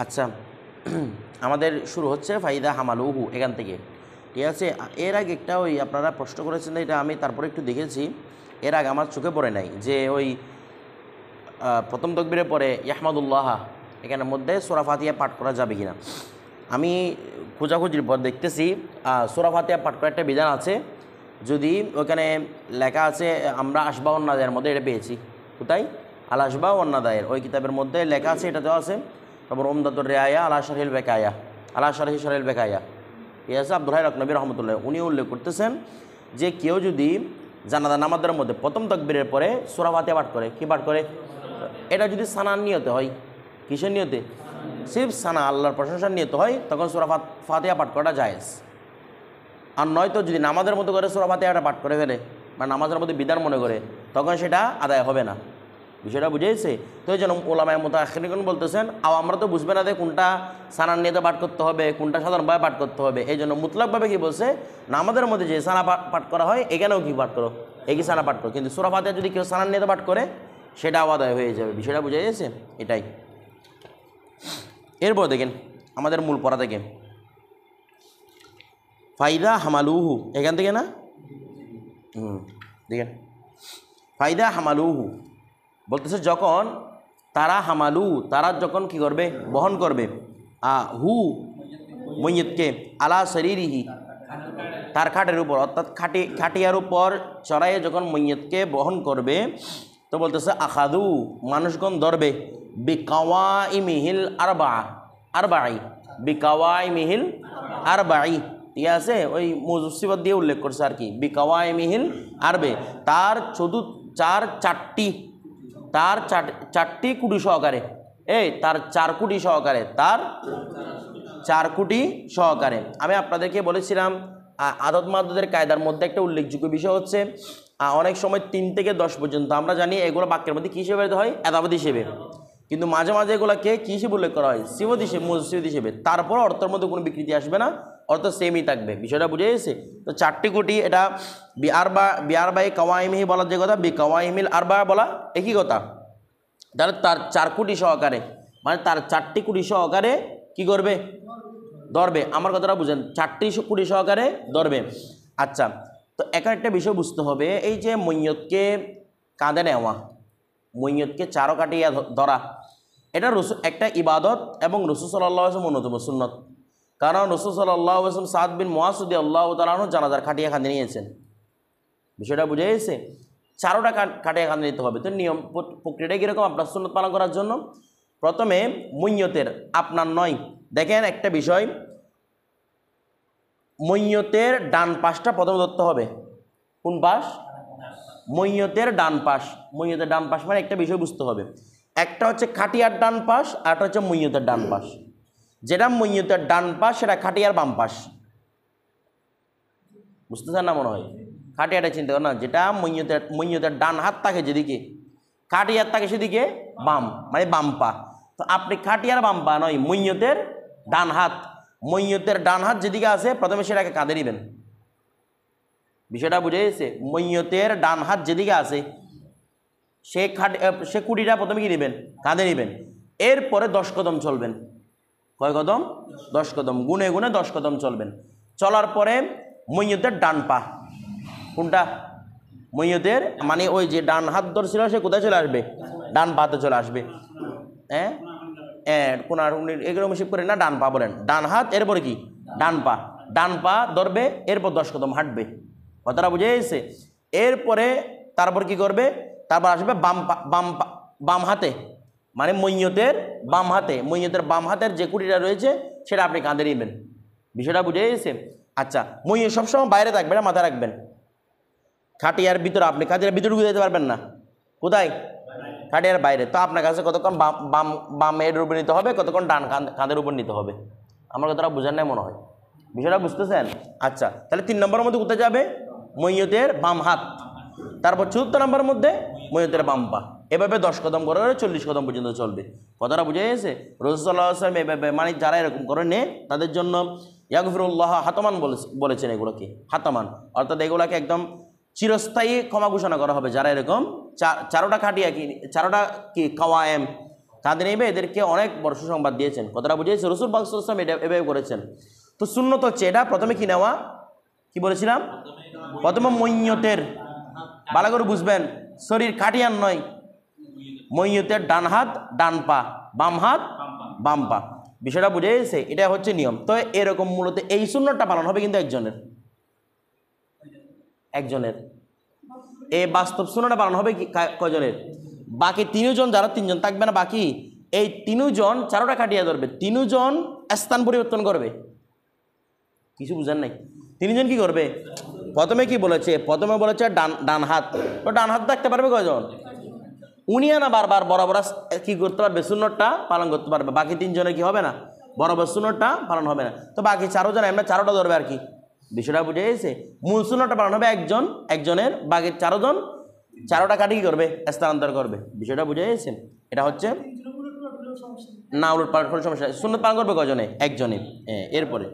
আচ্ছা, আমাদের শুরু হচ্ছে ফাইদা হামালুহু এখান থেকে, ঠিক আছে। এর আগে একটা ওই আপনারা প্রশ্ন করেছেন, এটা আমি তারপরে একটু দেখেছি, এর আগে আমার চোখে পড়ে নাই যে ওই প্রথম তকবীরের পরে ইয়াহমাদুল্লাহ এখানের মধ্যে সূরা ফাতিহা পাঠ করা যাবে কিনা। আমি খোঁজাখুঁজির পর দেখতেছি সূরা ফাতিহা পাঠ করার একটা বিধান আছে। যদি ওখানে লেখা আছে, আমরা আসবা ওয়ান্নাদায়ের মধ্যে এটা পেয়েছি। কোথায়? আল আসবা ওয়ান্নাদায়ের ওই কিতাবের মধ্যে লেখা আছে, এটাতেও আছে। তারপর উমদাতুর রিআয়া আলা শারহিল বেকায়া, আলা শারহি শারহিল বেকায়া, ঠিক আছে। আব্দুল হাই আকনবী রহমতুল্লাহ উনি উল্লেখ করতেছেন যে কেউ যদি জানাজা নামাজের মধ্যে প্রথম তাকবীরের পরে সূরা ফাতিহা পাঠ করে, কি পাঠ করে? এটা যদি সানার নিয়তে হয়, কিসের নিয়তে? সির্ফ সানা, আল্লাহর প্রশংসার নিয়ত হয়, তখন সূরা ফাতিহা পাঠ করাটা জায়েজ। আর নয়তো যদি নামাজের মতো করে সূরা ফাতিহাটা পাঠ করে ফেলে বা নামাজের মধ্যে বিধান মনে করে, তখন সেটা আদায় হবে না। বিষয়টা বুঝেছে? তো এই জন্য ওলামায়ে মুতাআখিরিন বলতেছেন, আমরা তো বুঝবে না যে কোনটা সানার নিয়তে পাঠ করতে হবে, কোনটা সাধারণভাবে পাঠ করতে হবে। এই জন্য মুতলাকভাবে কি বলছে, নামাজের মধ্যে যে সানা পাঠ করা হয় এখানেও কি পাঠ করো, একই সানা পাঠ করো। কিন্তু সূরা ফাতিহা যদি কেউ সানার নিয়তে পাঠ করে, সেটা আদায় হয়ে যাবে। বিষয়টা বুঝে গেছে? এটাই। এরপর দেখেন আমাদের মূল পড়া থেকে ফাইদা হামালুহু, এখান থেকে না, দেখেন ফাইদা হামালুহু বলতেছে যখন তারা হামালু, তারা যখন কি করবে? বহন করবে। হু মইয়তকে আলা শরীরিহি, তার খাটের উপর, অর্থাৎ খাটিয়ার উপর চড়াইয়ে যখন মইয়তকে বহন করবে, তো বলতেছে আখাদু, মানুষগণ ধরবে বিকাওয়াইমিহিল আরবাই, বিকাওয়াইমিহিল আরবাই, ঠিক আছে। ওই মুসিবত দিয়ে উল্লেখ করছে আর কি, বিকাওয়াইমিহিল আরবে, তার চারটি কুটি সহকারে, তার 4 কোটি সহকারে, তার 4 কোটি সহকারে। আমি আপনাদেরকে বলেছিলাম আদদ মাদদের কায়দার মধ্যে একটা উল্লেখযোগ্য বিষয় হচ্ছে অনেক সময় 3 থেকে 10 পর্যন্ত আমরা জানি এগুলো বাক্যের মধ্যে কী হিসেবে হয়? এদাবত হিসেবে। কিন্তু মাঝে মাঝে এগুলোকে কী হিসেবে উল্লেখ করা হয়? সিবত হিসেবে, মুসিবত হিসেবে। তারপর অর্থের মধ্যে কোনো বিকৃতি আসবে না, অর্থ সেমই থাকবে। বিষয়টা বুঝে গেছে? তো 4টি কোটি, এটা বিআরবাই কাওয়াইমিহি বলার যে কথা, বি কাওয়াইমিল আরবা বলা একই কথা। তাহলে তার 4 কোটি সহকারে, মানে তার 4টি কোটি সহকারে কি করবে? ধরবে। আমার কথাটা বুঝেন, 4টি কোটি সহকারে ধরবে। আচ্ছা, তো এখন একটা বিষয় বুঝতে হবে, এই যে মইয়তকে কাঁধে নেওয়া, মইয়তকে চারো কাটিয়া ধরা, এটা একটা ইবাদত এবং রাসূল সাল্লাল্লাহু আলাইহি ওয়াসাল্লাম অন্যতম সুন্নত। কারণ রাসূল সাল্লাল্লাহু আলাইহি ওয়াসাল্লাম সাদ বিন মুআয রাদিয়াল্লাহু তাআলা আনহু জানাজার খাটিয়া কাঁধে নিয়েছেন। বিষয়টা বুঝে গেছে? 4টা কাটিয়া কাঁধে নিতে হবে। তো নিয়ম প্রক্রিয়াটা কীরকম আপনার সুন্নত পালন করার জন্য? প্রথমে মইয়তের, আপনার নয়, দেখেন একটা বিষয়, মইয়তের ডান পাশটা প্রথম ধরতে হবে। কোন পাশ? মইয়তের ডান পাশ। মইয়তের ডান পাশ মানে একটা বিষয় বুঝতে হবে, একটা হচ্ছে খাটিয়ার ডান পাশ, আর একটা হচ্ছে মইয়তের ডান পাশ। যেটা মইয়তের ডান পাশ সেটা খাটিয়ার বাম পাশ। বুঝতেছেন না মনে হয়? খাটিয়াটা চিন্তা করেন না, যেটা মইয়তের ডান হাত থাকে যেদিকে, খাটিয়ার থাকে সেদিকে বাম, মানে বাম পা। তো আপনি খাটিয়ার বাম পা নয়, মইয়তের ডান হাত। মইয়তের ডান হাত যেদিকে আছে প্রথমে সেটাকে কাঁধে নেবেন। বিষয়টা বুঝে গেছে? মইয়তের ডান হাত যেদিকে আছে সে কুটিটা প্রথমে কি নেবেন? কাঁধে নেবেন। এরপরে 10 কদম চলবেন। কয় কদম? 10 কদম, গুনে গুনে 10 কদম চলবেন। চলার পরে মইয়তের ডান পা, কোনটা? মইয়তের মানে ওই যে ডান হাত ধরছিল সে কোথায় চলে আসবে? ডান পাতে চলে আসবে। এগুলো মিশিপ করে না, ডান পা বলেন, ডান হাত, এরপরে কি? ডান পা। ডান পা ধরবে, এরপর 10 কদম হাঁটবে। কথাটা বুঝে গেছে? এরপরে তারপর কি করবে? তারপর আসবে বাম হাতে, মানে মইয়তের বাম হাতে। মইয়তের বাম হাতের যে কুটিটা রয়েছে সেটা আপনি কাঁধে নেবেন। বিষয়টা বুঝে গেছে? আচ্ছা, মইয়ত সবসময় বাইরে থাকবে না, মাথায় রাখবেন। খাটিয়ার ভিতরে, আপনি খাটিয়ার ভিতরে ঢুকে যেতে পারবেন না। কোথায়? খাটিয়ার বাইরে। তো আপনার কাছে কতক্ষণ বাম এর উপর নিতে হবে, কতক্ষণ ডান কাঁধের উপর নিতে হবে। আমার কথাটা বুঝার নাই মনে হয়। বিষয়টা বুঝতেছেন? আচ্ছা, তাহলে 3 নম্বরের মধ্যে কোথায় যাবে? মইয়তের বাম হাত। তারপর 4র্থ নম্বরের মধ্যে মইয়তের বাম পা। এভাবে 10 কদম করে 40 কদম পর্যন্ত চলবে। কথাটা বুঝে গেছে? রাসূল সাল্লাল্লাহু আলাইহি ওয়াসাল্লাম এভাবে, মানে যারা এরকম করে নে তাদের জন্য ইয়াগফিরুল্লাহ হাতামান বলেছেন এগুলোকে, হাতামান, অর্থাৎ এগুলোকে একদম চিরস্থায়ী ক্ষমা ঘোষণা করা হবে যারা এরকম 4টা কাওয়ায়েম কাঁধে নেবে এদেরকে অনেক বড় সুসংবাদ দিয়েছেন। কথাটা বুঝিয়েছে রসুল পাক সাল্লাল্লাহু আলাইহি ওয়াসাল্লাম এটা এভাবে করেছেন। তো সুন্নত হচ্ছে এটা প্রথমে কি নেওয়া, কি বলেছিলাম, প্রথমে মইয়তের, ভালো করে বুঝবেন, শরীর কাটিয়ান নয়, মইয়তের ডান হাত ডান পা, বাম হাত বাম পা, বিষয়টা বুঝে গেছে? এটা হচ্ছে নিয়ম। তো এরকম মূলত এই সুন্নতটা পালন হবে কিন্তু একজনের এই বাস্তব সুন্নতটা পালন হবে কি কয়জনের? বাকি তিনজন, যারা তিনজন থাকবে না বাকি এই তিনজন চারোটা কাটিয়া ধরবে, তিনজন স্থান পরিবর্তন করবে। কিছু বুঝেন নাই? তিনজন কি করবে? প্রথমে কি বলেছে? প্রথমে বলেছে ডান হাত, তো ডান হাত থাকতে পারবে কয়জন? উনিয়া না বারবার বরাবর কি করতে পারবে? সুন্নতটা পালন করতে পারবে। বাকি তিনজনের কি হবে না? বরাবর সুন্নতটা পালন হবে না। তো বাকি চারজন আমরা চারোটা ধরবে আর কি, বিষয়টা বুঝে গেছে? মূল সুন্নতটা পালন হবে একজনের, বাকি চারজন চারোটা কাটি কি করবে? স্থানান্তর করবে, বিষয়টা বুঝে গেছে? এটা হচ্ছে না, উলট পালট কোনো সমস্যা। সুন্নত পালন করবে কজনে? একজনে। এরপরে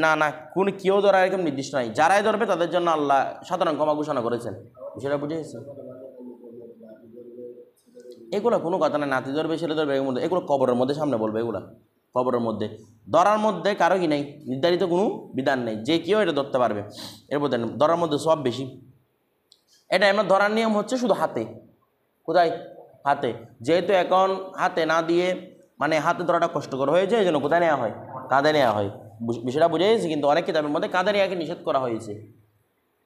না না, কোন কেউ ধরা এরকম নির্দিষ্ট নাই, যারাই ধরবে তাদের জন্য আল্লাহ সাধারণ ক্ষমা ঘোষণা করেছেন, বিষয়টা বুঝে গেছে? এগুলো কোনো কথা না, নাতি ধরবে ছেলে ধরবে এগুলো কবরের মধ্যে সামনে বলবে, এগুলা কবরের মধ্যে। ধরার মধ্যে কারো কি নেই, নির্ধারিত কোনো বিধান নেই, যে কেউ এটা ধরতে পারবে। এর মধ্যে ধরার মধ্যে সব বেশি। এটা এমন ধরার নিয়ম হচ্ছে শুধু হাতে। কোথায়? হাতে। যেহেতু এখন হাতে না দিয়ে মানে হাতে ধরাটা কষ্টকর হয়েছে, এই জন্য কোথায় নেওয়া হয়? কাঁধে নেওয়া হয়, বিষয়টা বুঝে গেছে? কিন্তু অনেক কিতাবের মধ্যে কাঁধে নেওয়াকে নিষেধ করা হয়েছে,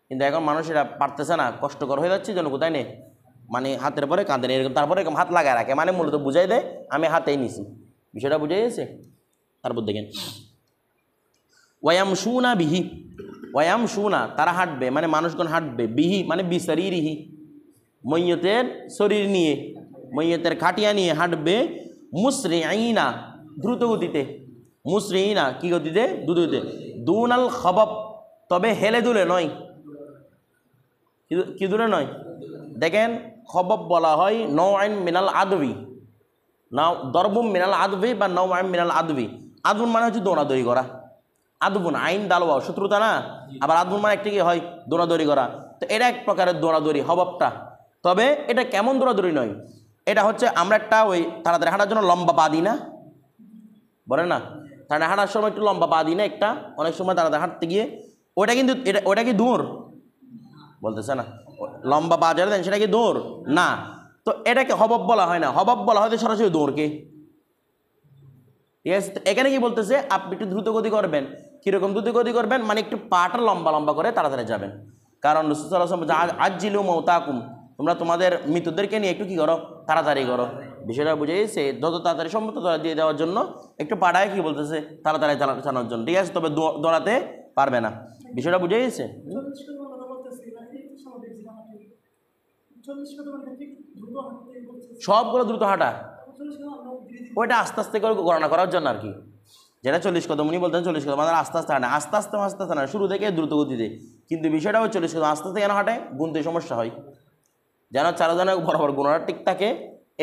কিন্তু এখন মানুষেরা পারতেছে না, কষ্টকর হয়ে যাচ্ছে, জন্য কোথায় নেই মানে হাতের পরে কাঁধে নেই, এরকম তারপরে এরকম হাত লাগায় রাখে, মানে মূলত বুঝাই দেয় আমি হাতেই নিছি, বিষয়টা বুঝে গেছে? তারপর দেখেন ওয়াম শুনা বিহি, ওয়াম শুনা তারা হাঁটবে, মানে মানুষগণ হাঁটবে, বিহি মানে বিশরীরিহি, মইয়তের শরীর নিয়ে, মইয়তের খাটিয়া নিয়ে হাঁটবে, মুসরিঈনা দ্রুত গতিতে, মুসরিঈনা কি গতিতে? দ্রুত গতিতে, দুনাল খবব তবে হেলে দুলে নয়, কি দূরে নয়। দেখেন খবব বলা হয় নওআইন মিনাল আদবি, নাও দরবুম মিনাল আদবি বা নওআইন মিনাল আদবি। আদবুন মানে হচ্ছে দৌড়াদৌড়ি করা, আদবুন আইন দালওয়া শত্রুতা না, আবার আদবুন মানে একটা কি হয়? দৌড়াদৌড়ি করা। তো এটা এক প্রকারের দৌড়াদৌড়ি হববটা, তবে এটা কেমন দৌড়াদৌড়ি নয়, এটা হচ্ছে আমরা একটা ওই তাড়াতাড়ি হাঁটার জন্য লম্বা পা দিই না, বলে না? তাড়াতাড়ি হাঁটার সময় একটু লম্বা পা দিই না একটা, অনেক সময় তাড়াতাড়ি হাঁটতে গিয়ে, ওটা কিন্তু ওটা কি দৌড়? বলতেছে না, লম্বা পা যারা দেন সেটা কি দৌড়? না। তো এটাকে হবব বলা হয় না, হবব বলা হয় সরাসরি দৌড়কে, ঠিক আছে? এখানে কি বলতেছে? আপনি একটু দ্রুতগতি করবেন। কীরকম দ্রুতগতি করবেন? মানে একটু পাটা লম্বা লম্বা করে তাড়াতাড়ি যাবেন, কারণ রাসূল সাল্লাল্লাহু আলাইহি ওয়াসাল্লাম আজিলু মাউতাকুম, তোমরা তোমাদের মৃতদেরকে নিয়ে একটু কি করো? তাড়াতাড়ি করো, বিষয়টা বুঝে গেছে? যত তাড়াতাড়ি সম্ভব দিয়ে দেওয়ার জন্য একটু পাড়ায় কি বলতেছে? তাড়াতাড়ি চালানোর জন্য, ঠিক আছে? তবে দৌড়াতে পারবে না, বিষয়টা বুঝে গেছে? সবগুলো দ্রুত হাঁটা, ওইটা আস্তে আস্তে করে গণনা করার জন্য আর কি। যেটা 40 কদম, উনি বলতেন 40 কদম, মানে আস্তে আস্তে হাঁটে, আস্তে আস্তে না, শুরু থেকে দ্রুত গতিতে। কিন্তু বিষয়টা হচ্ছে 40 কদম আস্তে আস্তে কেন হাঁটে? গুনতে সমস্যা হয়, যেন চারজনের বরাবর গুণাটা ঠিক থাকে,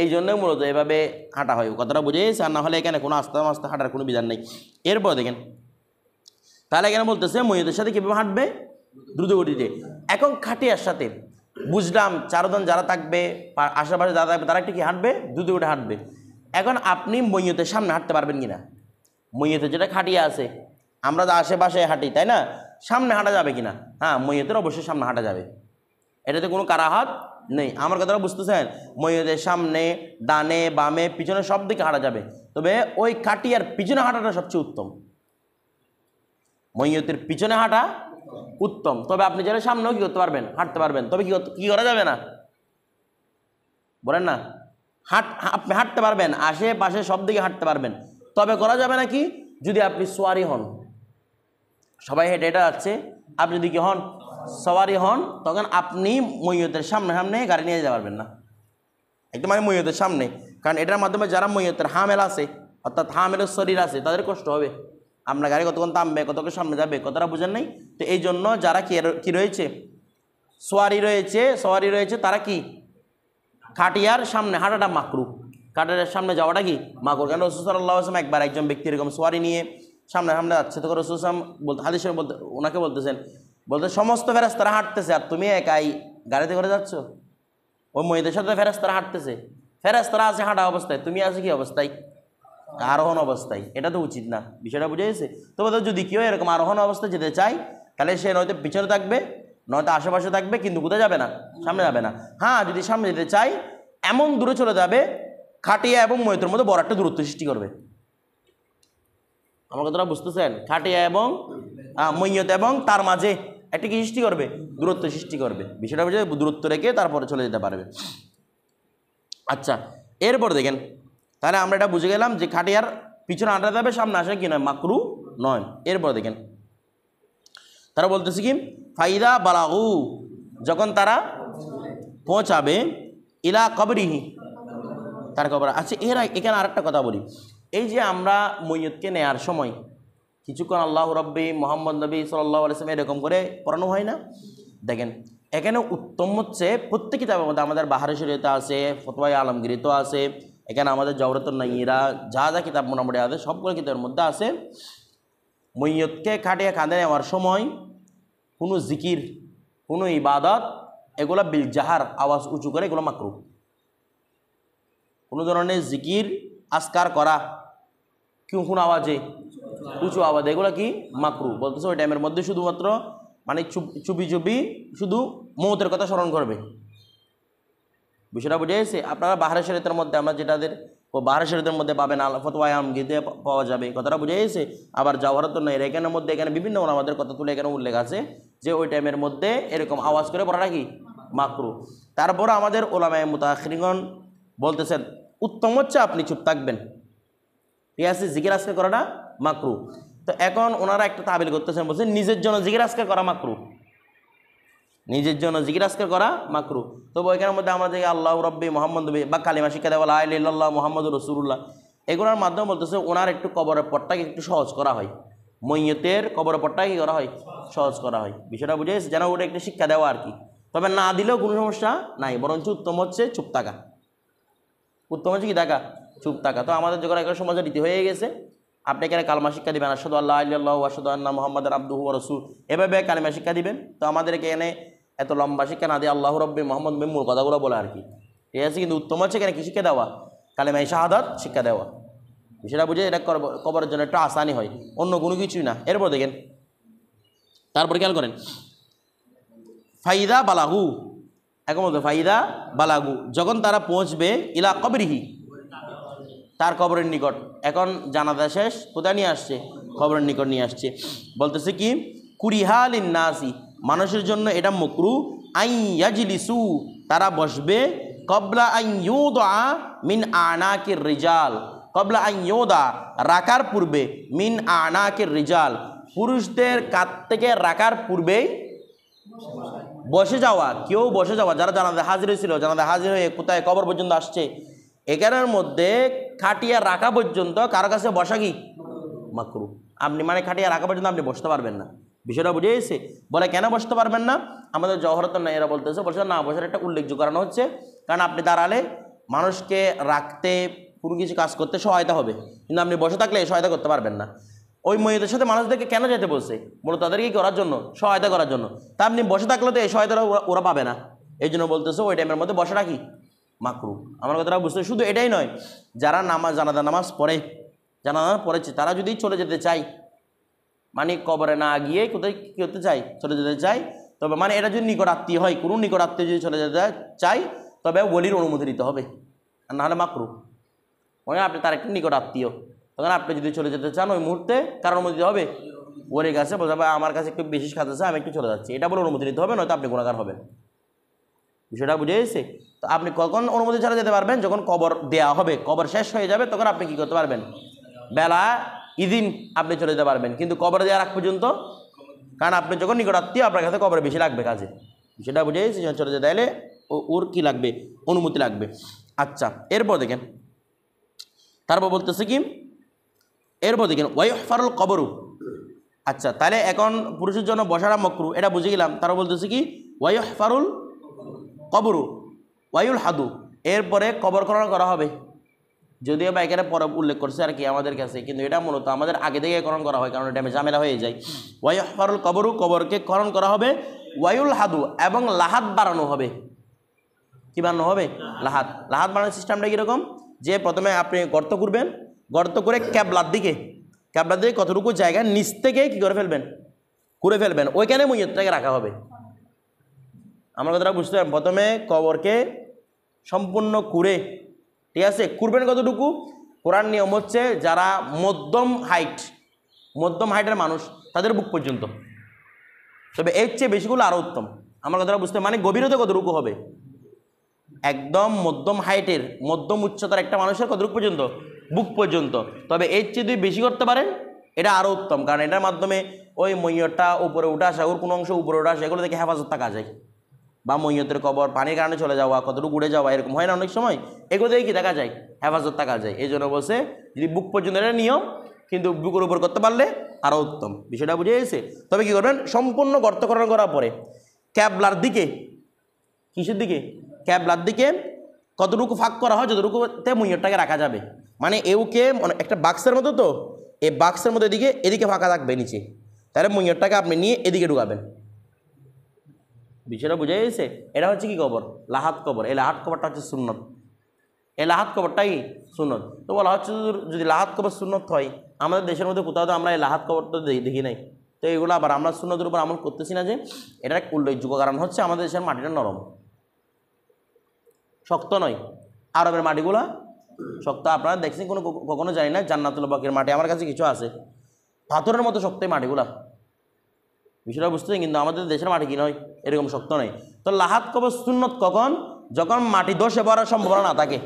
এই জন্যই মূলত এভাবে হাঁটা হয়, কথাটা বুঝে গেছে? আর না হলে এখানে কোনো আস্তে আস্তে হাঁটার কোনো বিধান নেই। এরপর দেখেন তাহলে এখানে বলতেছে মইয়তের সাথে কীভাবে হাঁটবে? দ্রুত গতিতে। এখন খাটিয়ার সাথে বুঝলাম চারজন যারা থাকবে, আশেপাশে যারা থাকবে তারা একটু কি হাঁটবে? দ্রুত গতিতে হাঁটবে। এখন আপনি মইয়তের সামনে হাঁটতে পারবেন কিনা? মইয়তের যেটা খাটিয়া আছে, আমরা যা আশেপাশে হাঁটি তাই না, সামনে হাঁটা যাবে কিনা? হ্যাঁ, মইয়তের অবশ্যই সামনে হাঁটা যাবে, এটাতে কোনো কারাহাত নেই। আমার কথাটা বুঝতেছেন? মইয়তের সামনে, ডানে, বামে, পিছনে সব দিকে হাঁটা যাবে, তবে ওই খাটিয়ার পিছনে হাঁটাটা সবচেয়ে উত্তম, মইয়তের পিছনে হাঁটা উত্তম। তবে আপনি যারা সামনেও কী করতে পারবেন? হাঁটতে পারবেন, তবে কি করা যাবে না? বলেন না, আপনি হাঁটতে পারবেন, আশেপাশে সব দিকে হাঁটতে পারবেন, তবে করা যাবে না কি? যদি আপনি সোয়ারি হন, সবাই হেঁটে হেঁটে যাচ্ছে, আপনি যদি কি হন? সওয়ারি হন, তখন আপনি মইয়তের সামনে সামনে গাড়ি নিয়ে যেতে পারবেন না, একদম মানে মইয়তের সামনে, কারণ এটার মাধ্যমে যারা মইয়তের হামেল আছে, অর্থাৎ হামেলের শরীর আছে, তাদের কষ্ট হবে। আপনার গাড়ি কতক্ষণ থামবে, কতক্ষণ সামনে যাবে, কথাটা বুঝেন নাই? তো এই জন্য যারা কি রয়েছে? সোয়ারি রয়েছে, তারা কি খাটিয়ার সামনে হাঁটাটা মাকরু, খাটিয়ার সামনে যাওয়াটা কি মাকরু। কারণ রাসূল সাল্লাল্লাহু আলাইহি ওয়াসাল্লাম একবার একজন ব্যক্তি এরকম সোয়ারি নিয়ে সামনে যাচ্ছে, তখন রাসূল সাল্লাল্লাহু আলাইহি ওয়াসাল্লাম হাদিসে ওনাকে বলতে সমস্ত ফেরেশতারা হাঁটতেছে আর তুমি একাই গাড়িতে করে যাচ্ছ, ওই মহিলাদের সাথে ফেরেশতারা হাঁটতেছে, ফেরেশতারা আছে হাঁটা অবস্থায়, তুমি আছে কি অবস্থায়? আরোহণ অবস্থায়। এটা তো উচিত না, বিষয়টা বুঝে গেছে? তবে যদি কেউ এরকম আরোহণ অবস্থায় যেতে চায় তাহলে সে নয়তো পিছনে থাকবে নয়তো আশেপাশে থাকবে, কিন্তু কোথায় যাবে না? সামনে যাবে না। হ্যাঁ, যদি সামনে যেতে চাই এমন দূরে চলে যাবে খাটিয়া এবং ময়তের মধ্যে বড় একটা দূরত্ব সৃষ্টি করবে। আমার কথাটা বুঝতেছেন? খাটিয়া এবং মৈয়ত এবং তার মাঝে একটা কি সৃষ্টি করবে? দূরত্ব সৃষ্টি করবে। বিষয়টা বুঝে দূরত্ব রেখে তারপরে চলে যেতে পারবে। আচ্ছা, এরপর দেখেন, তাহলে আমরা এটা বুঝে গেলাম যে খাটিয়ার পিছনে আঁটা যাবে, সামনে আসা কি নয়, মাকরু নয়। এরপর দেখেন তারা বলতেছে কি, ফাইদা বালাগু, যখন তারা পৌঁছাবে ইলা কবরিহি, তার কবর। আচ্ছা, এখানে আরেকটা কথা বলি, এই যে আমরা মৈয়তকে নেয়ার সময় কিছুক্ষণ আল্লাহ রব্বি মোহাম্মদ নবী সাল্লাল্লাহু আলাইহি ওয়াসাল্লাম এরকম করে পড়ানো হয় না? দেখেন এখানে উত্তম হচ্ছে প্রত্যেক কিতাবের মধ্যে, আমাদের বাহারে শরীয়তে আছে, ফতোয়া আলমগীরিতেও আছে, এখানে আমাদের জওহরাতুন নাইরা যা যা কিতাব মোটামুটি আছে সবগুলো কিতাবের মধ্যে আছে, মৈয়তকে খাটিয়ে কাঁধে নেওয়ার সময় কোনো জিকির, কোনো ইবাদত, এগুলো বিল জাহার, আওয়াজ উঁচু করে, এগুলো মাকরু। কোনো ধরনের জিকির আজকার করা কোনো আওয়াজে, উঁচু আওয়াজে, এগুলো কি মাকরু। বলতেছে ওই টাইমের মধ্যে শুধুমাত্র মানে চুপি চুপি শুধু মৌতের কথা স্মরণ করবে। বিষয়টা বুঝে গেছে? আপনারা বাহারে শরীয়তের মধ্যে আমরা যেটাদের বাহারে শরীয়তের মধ্যে পাবেন, ফতোয়া আমগীতে পাওয়া যাবে, কথাটা বুঝে গেছে? আবার জাওহারাতুন নাইর এখানের মধ্যে, এখানে বিভিন্ন আমাদের কথা তুলে এখানে উল্লেখ আছে যে ওই টাইমের মধ্যে এরকম আওয়াজ করে পড়াটা কি মাকরু। তারপর আমাদের ওলামায়ে মুতাআখিরিন বলতেছেন উত্তম হচ্ছে আপনি চুপ থাকবেন, ঠিক আছে, জিকির আজকার করাটা মাকরু। তো এখন ওনারা একটা তাবিল করতেছেন, বলছেন নিজের জন্য জিকির আজকার করা মাকরু, নিজের জন্য জিকির আজকার করা মাকরু। তবে ওইখানের মধ্যে আমাদের আল্লাহ রব্বি মোহাম্মদ নবী বা কালিমা শিক্ষা দেওয়া লা ইলাহা ইল্লাল্লাহ মুহাম্মাদুর রাসূলুল্লাহ, এগুলোর মাধ্যমে বলতেছে ওনার একটু কবরের পটটাকে একটু সহজ করা হয়, মৈয়তের কবরের পটটাকে কী করা হয়? সহজ করা হয়। বিষয়টা বুঝে গেছে? যেন ওটা একটু শিক্ষা দেওয়া আর কি। তবে না দিলেও কোনো সমস্যা নাই, বরঞ্চ উত্তম হচ্ছে চুপ থাকা। উত্তম হচ্ছে কি থাকা? চুপ থাকা। তো আমাদের যখন একটা সমাজে রীতি হয়ে গেছে, আপনি এখানে কালমা শিক্ষা দিবেন, আশহাদু আল্লা ইলাহা ইল্লাল্লাহু ওয়া আশহাদু আন্না মুহাম্মাদান আবদুহু ওয়া রাসূলুহু, এভাবে কালিমা শিক্ষা দিবেন। তো আমাদের এখানে এত লম্বা শিক্ষা না দিয়ে আল্লাহ রব্বি মোহাম্মদ মূল কথাগুলো বলে আর কি, ঠিক আছে? কিন্তু উত্তম হচ্ছে এখানে কি শিক্ষা দেওয়া? কালিমা শাহাদাত শিক্ষা দেওয়া। সেটা বুঝে এটা কবরের জন্য একটা আসানি হয়, অন্য কোনো কিছুই না। এরপর দেখেন তারপরে খেয়াল করেন, ফাইদা বালাগু, এখন বলতে ফাইদা বালাগু, যখন তারা পৌঁছবে ইলা কবরিহি, তার কবরের নিকট। এখন জানাজা শেষ, কোথায় নিয়ে আসছে? কবরের নিকট নিয়ে আসছে। বলতেছে কি, কুরিহা লিন্নাসি, মানুষের জন্য এটা মাকরু, আই ইয়াজলিসু, তারা বসবে, কবলা আন ইউদা মিন আনাকির রিজাল, কবলা আন ইউদা, রাখার পূর্বে, মিন আনাকির রিজাল, পুরুষদের কাছ থেকে রাখার পূর্বেই বসে যাওয়া, কেউ বসে যাওয়া, যারা জানাজা হাজির হয়েছিল, জানাজা হাজির হয়ে কোথায় কবর পর্যন্ত আসছে, এখানের মধ্যে খাটিয়া রাখা পর্যন্ত কারো কাছে বসা কি মাকরু। আপনি মানে খাটিয়া রাখা পর্যন্ত আপনি বসতে পারবেন না। বিষয়টা বুঝে গেছে? বলে কেন বসতে পারবেন না? আমাদের জওহরাতুন নাইরা বলতেছে, বলছে না, বসার একটা উল্লেখযোগ্য কারণ হচ্ছে, কারণ আপনি দাঁড়ালে মানুষকে রাখতে কোনো কিছু কাজ করতে সহায়তা হবে, কিন্তু আপনি বসে থাকলে সহায়তা করতে পারবেন না। ওই মহিলাদের সাথে মানুষদেরকে কেন যেতে বলছে? মূলত তাদেরকে করার জন্য, সহায়তা করার জন্য। তা আপনি বসে থাকলে তো এই সহায়তাটা ওরা পাবে না, এই জন্য বলতেছে ওই টাইমের মধ্যে বসাটা কি মাকরু। আমার কথাটা বুঝতে, শুধু এটাই নয়, যারা জানাজা নামাজ পড়ে, জানাজা পড়েছে, তারা যদি চলে যেতে চায়, মানে কবরে না গিয়ে কোথায় কী করতে চাই? চলে যেতে চাই। তবে মানে এটা যদি নিকট আত্মীয় হয়, কোনো নিকট আত্মীয় যদি চলে যেতে চাই, তবে ওলির অনুমতি দিতে হবে, আর নাহলে মাকরু। মানে আপনি তার একটা নিকট আত্মীয়, তখন আপনি যদি চলে যেতে চান ওই মুহূর্তে কার অনুমতি দিতে হবে? ওলির কাছে। বলতে হবে আমার কাছে একটু বেশি কাজ আছে, আমি একটু চলে যাচ্ছি, এটা বলে অনুমতি দিতে হবে, নয়তো আপনি গুনাহগার হবেন। বিষয়টা বুঝে গেছে? তো আপনি কখন অনুমতি ছাড়া যেতে পারবেন? যখন কবর দেওয়া হবে, কবর শেষ হয়ে যাবে, তখন আপনি কী করতে পারবেন? বেলা ইদিন আপনি চলে যেতে পারবেন, কিন্তু কবর দেওয়ার আগ পর্যন্ত, কারণ আপনি যখন নিকট আত্মীয়, আপনার কাছে কবরে বেশি লাগবে কাজে। সেটা বুঝে গেছি? চলে যেতে এলে ওর কী লাগবে? অনুমতি লাগবে। আচ্ছা, এরপর দেখেন, তারপর বলতেছে কি, এরপর দেখেন ওয়াইহফারুল কবরু। আচ্ছা, তাহলে এখন পুরুষের জন্য বসারা মাকরু, এটা বুঝে গেলাম। তারা বলতেছে কি, ওয়াইহফারুল কবরু ওয়াইউল হাদু, এরপরে কবর খনন করা হবে। যদিও বা এখানে পরে উল্লেখ করছে আর কি আমাদের কাছে, কিন্তু এটা মূলত আমাদের আগে থেকে খনন করা হয়, কারণ এটা ঝামেলা হয়ে যায়। ওয়াইহফারুল কবরু, কবরকে খনন করা হবে, ওয়াইউল হাদু, এবং লাহাদ বাড়ানো হবে। কি বানানো হবে? লাহাত। লাহাত বানানোর সিস্টেমটা কীরকম? যে প্রথমে আপনি গর্ত করবেন, গর্ত করে ক্যাবলার দিকে কতটুকু জায়গা নিচ থেকে কী করে ফেলবেন? করে ফেলবেন, ওইখানে মইয়তটাকে রাখা হবে। আমার কথাটা বুঝতে পারেন? প্রথমে কবরকে সম্পূর্ণ কুড়ে, ঠিক আছে, কুরবেন কতটুকু? কোরআন নিয়ম হচ্ছে যারা মধ্যম হাইটের মানুষ তাদের বুক পর্যন্ত, তবে এর চেয়ে বেশিগুলো আরও উত্তম। আমার কথাটা বুঝতে মানে গভীরতা কতটুকু হবে? একদম মধ্যম হাইটের, মধ্যম উচ্চতার একটা মানুষের কতটুকু পর্যন্ত? বুক পর্যন্ত। তবে এর চেয়ে যদি বেশি করতে পারেন এটা আরও উত্তম, কারণ এটার মাধ্যমে ওই মইয়তটা উপরে উঠে আসা, ওর কোনো অংশ উপরে উঠে আসা, এগুলো থেকে হেফাজত থাকা যায়। বা মইয়তের কবর পানির কারণে চলে যাওয়া, কতটুকু উড়ে যাওয়া, এরকম হয় না অনেক সময়, এগুলো থেকে কি দেখা যায়? হেফাজত থাকা যায়। এই জন্য বলছে যদি বুক পর্যন্ত এটা নিয়ম, কিন্তু বুকের উপর করতে পারলে আরও উত্তম। বিষয়টা বুঝে গেছে? তবে কী করবেন? সম্পূর্ণ গর্তকরণ করার পরে ক্যাবলার দিকে, কিসের দিকে? ক্যাবলার দিকে কতটুকু ফাঁক করা হয় যতটুকুতে মইয়তটাকে রাখা যাবে। মানে এউকে একটা বাক্সের মতো, তো এই বাক্সের মধ্যে এদিকে ফাঁকা থাকবে নিচে, তাহলে মইয়তটাকে আপনি নিয়ে এদিকে ঢুকাবেন। বিষয়টা বুঝে গেছে? এটা হচ্ছে কি কবর? লাহাত কবর। এই লাহাত কবরটা হচ্ছে সুন্নত। এই লাহাত কবরটাই সুন্নত। তো বলা হচ্ছে যদি লাহাত কবর সুন্নত হয়, আমাদের দেশের মধ্যে কোথাও তো আমরা এই লাহাত কবর তো দেখি নাই, তো এগুলো আবার আমরা সুন্নতের উপর আমল করতেছি না, যে এটার উল্লেখযোগ্য কারণ হচ্ছে আমাদের দেশের মাটিটা নরম, শক্ত নয়। আরবের মাটিগুলো শক্ত, আপনারা দেখছেন কখনো জানি না। জান্নাতুল বাকির মাটি আমার কাছে কিছু আছে, পাথরের মতো শক্ত এই মাটিগুলা। বিষয়টা বুঝতেছেন? কিন্তু আমাদের দেশের মাটি কি নয়, এরকম শক্ত নয়। তো লাহাত কবর সুন্নত কখন? যখন মাটি দোষে ভরার সম্ভাবনা না থাকে।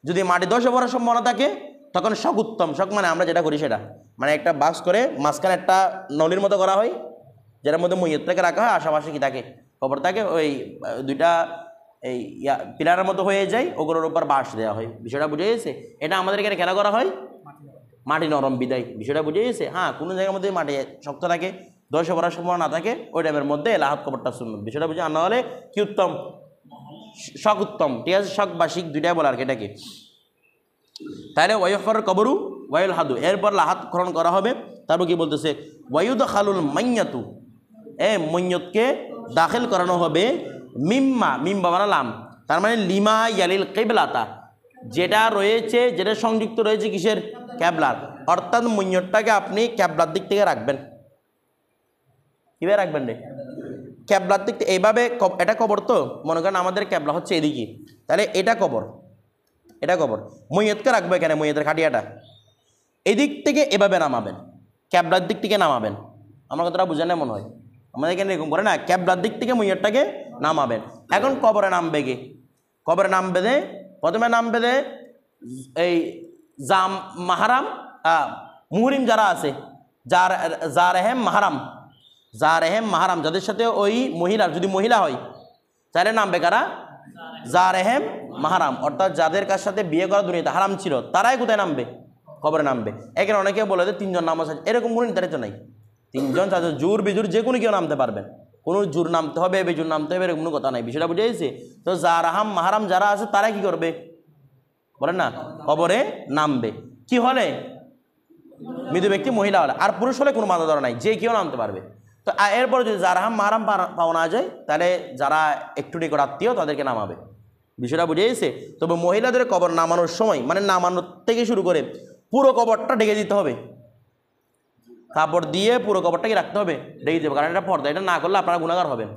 যদি মাটি দোষে ভরার সম্ভাবনা থাকে তখন শক উত্তম। শক মানে আমরা যেটা করি সেটা, মানে একটা বাক্স করে মাঝখানে একটা নলির মতো করা হয়, যেটার মধ্যে মইয়তটাকে রাখা হয়, আশেপাশে কি থাকে? কবর থাকে। ওই দুইটা এই পিলারের মতো হয়ে যায়, ওগুলোর উপর বাঁশ দেওয়া হয়। বিষয়টা বুঝে গেছে? এটা আমাদের এখানে কেন করা হয়? মাটি নরম বিদায়। বিষয়টা বুঝে গেছে? হ্যাঁ, কোনো জায়গার মধ্যে মাটি শক্ত থাকে, দশে ভরার সম্ভাবনা না থাকে, ওই টাইমের মধ্যে লাহাত কবরটা সুন্নত। বিষয়টা বুঝে? আর না হলে কি উত্তম? শক উত্তম। ঠিক আছে, শক বা শিখ দুইটাই বলার এটাকে। তাহলে ওয়াইফর কবরু ওয়াইল হাদু, এরপর লাহাত খনন করা হবে। তারপর কি বলতেছে? ওয়ায়ুদ খালুল মাইয়াতু, মইয়তকে দাখিল করানো হবে মিম্মা, মিম্বা মানে লাম, তার মানে লিমা ইয়ালিল কিবলাতা, যেটা রয়েছে, যেটা সংযুক্ত রয়েছে কিসের? ক্যাবলার। অর্থাৎ মইয়তটাকে আপনি ক্যাবলার দিক থেকে রাখবেন। কীভাবে রাখবেন রে? ক্যাবলার দিক থেকে এইভাবে। এটা কবর, তো মনে করেন আমাদের ক্যাবলা হচ্ছে এদিকে, তাহলে এটা কবর, এটা কবর। মইয়তকে রাখবো এখানে, মইয়তের খাটিয়াটা এদিক থেকে এভাবে নামাবেন, ক্যাবলার দিক থেকে নামাবেন। আমার কথাটা বুঝে না মনে হয়? আমাদের এখানে এরকম করে না, ক্যাবলার দিক থেকে মইয়তটাকে নামাবেন। এখন কবরে নামবে কে? কবরে নামবে দে, প্রথমে নামবে দে এই জাম মাহারাম, মুহরিম যারা আছে, জারেহেম মাহারাম, যাদের সাথে ওই মহিলা, যদি মহিলা হয় তাহলে নামবে কারা? জারেহেম মাহারাম, অর্থাৎ যাদের কার সাথে বিয়ে করা দুনিয়াতে হারাম ছিল, তারাই কোথায় নামবে? কবরে নামবে। এখানে অনেকে বলে যে 3 জন নামাজ, এরকম কোনো নির্ধারিত নাই। 3 জন, 4 জন, জোর বেজুর যে কোনো কেউ নামতে পারবেন। কোনো জোর নামতে হবে, বেজুর নামতে হবে, এরকম কোনো কথা নাই। বিষয়টা বুঝে গেছে? তো জারাহাম মাহারাম যারা আছে তারা কি করবে? বলেন না, কবরে নামবে। কি হলে? মৃত ব্যক্তি, মহিলা হলে। আর পুরুষ হলে কোনো বাধা ধরা নাই, যে কেউ নামতে পারবে। তো এরপরে যদি জারাহাম মাহারাম পাওয়া না যায়, তাহলে যারা একটু নিকট আত্মীয় তাদেরকে নামাবে। বিষয়টা বুঝে গেছে? তবে মহিলাদের কবর নামানোর সময়, মানে নামানোর থেকে শুরু করে পুরো কবরটা ঢেকে দিতে হবে, কাপড় দিয়ে পুরো কবরটাকে রাখতে হবে, ঢেকে দিতে হবে, কারণ এটা পর্দা। এটা না করলে আপনারা গুনাহগার হবেন।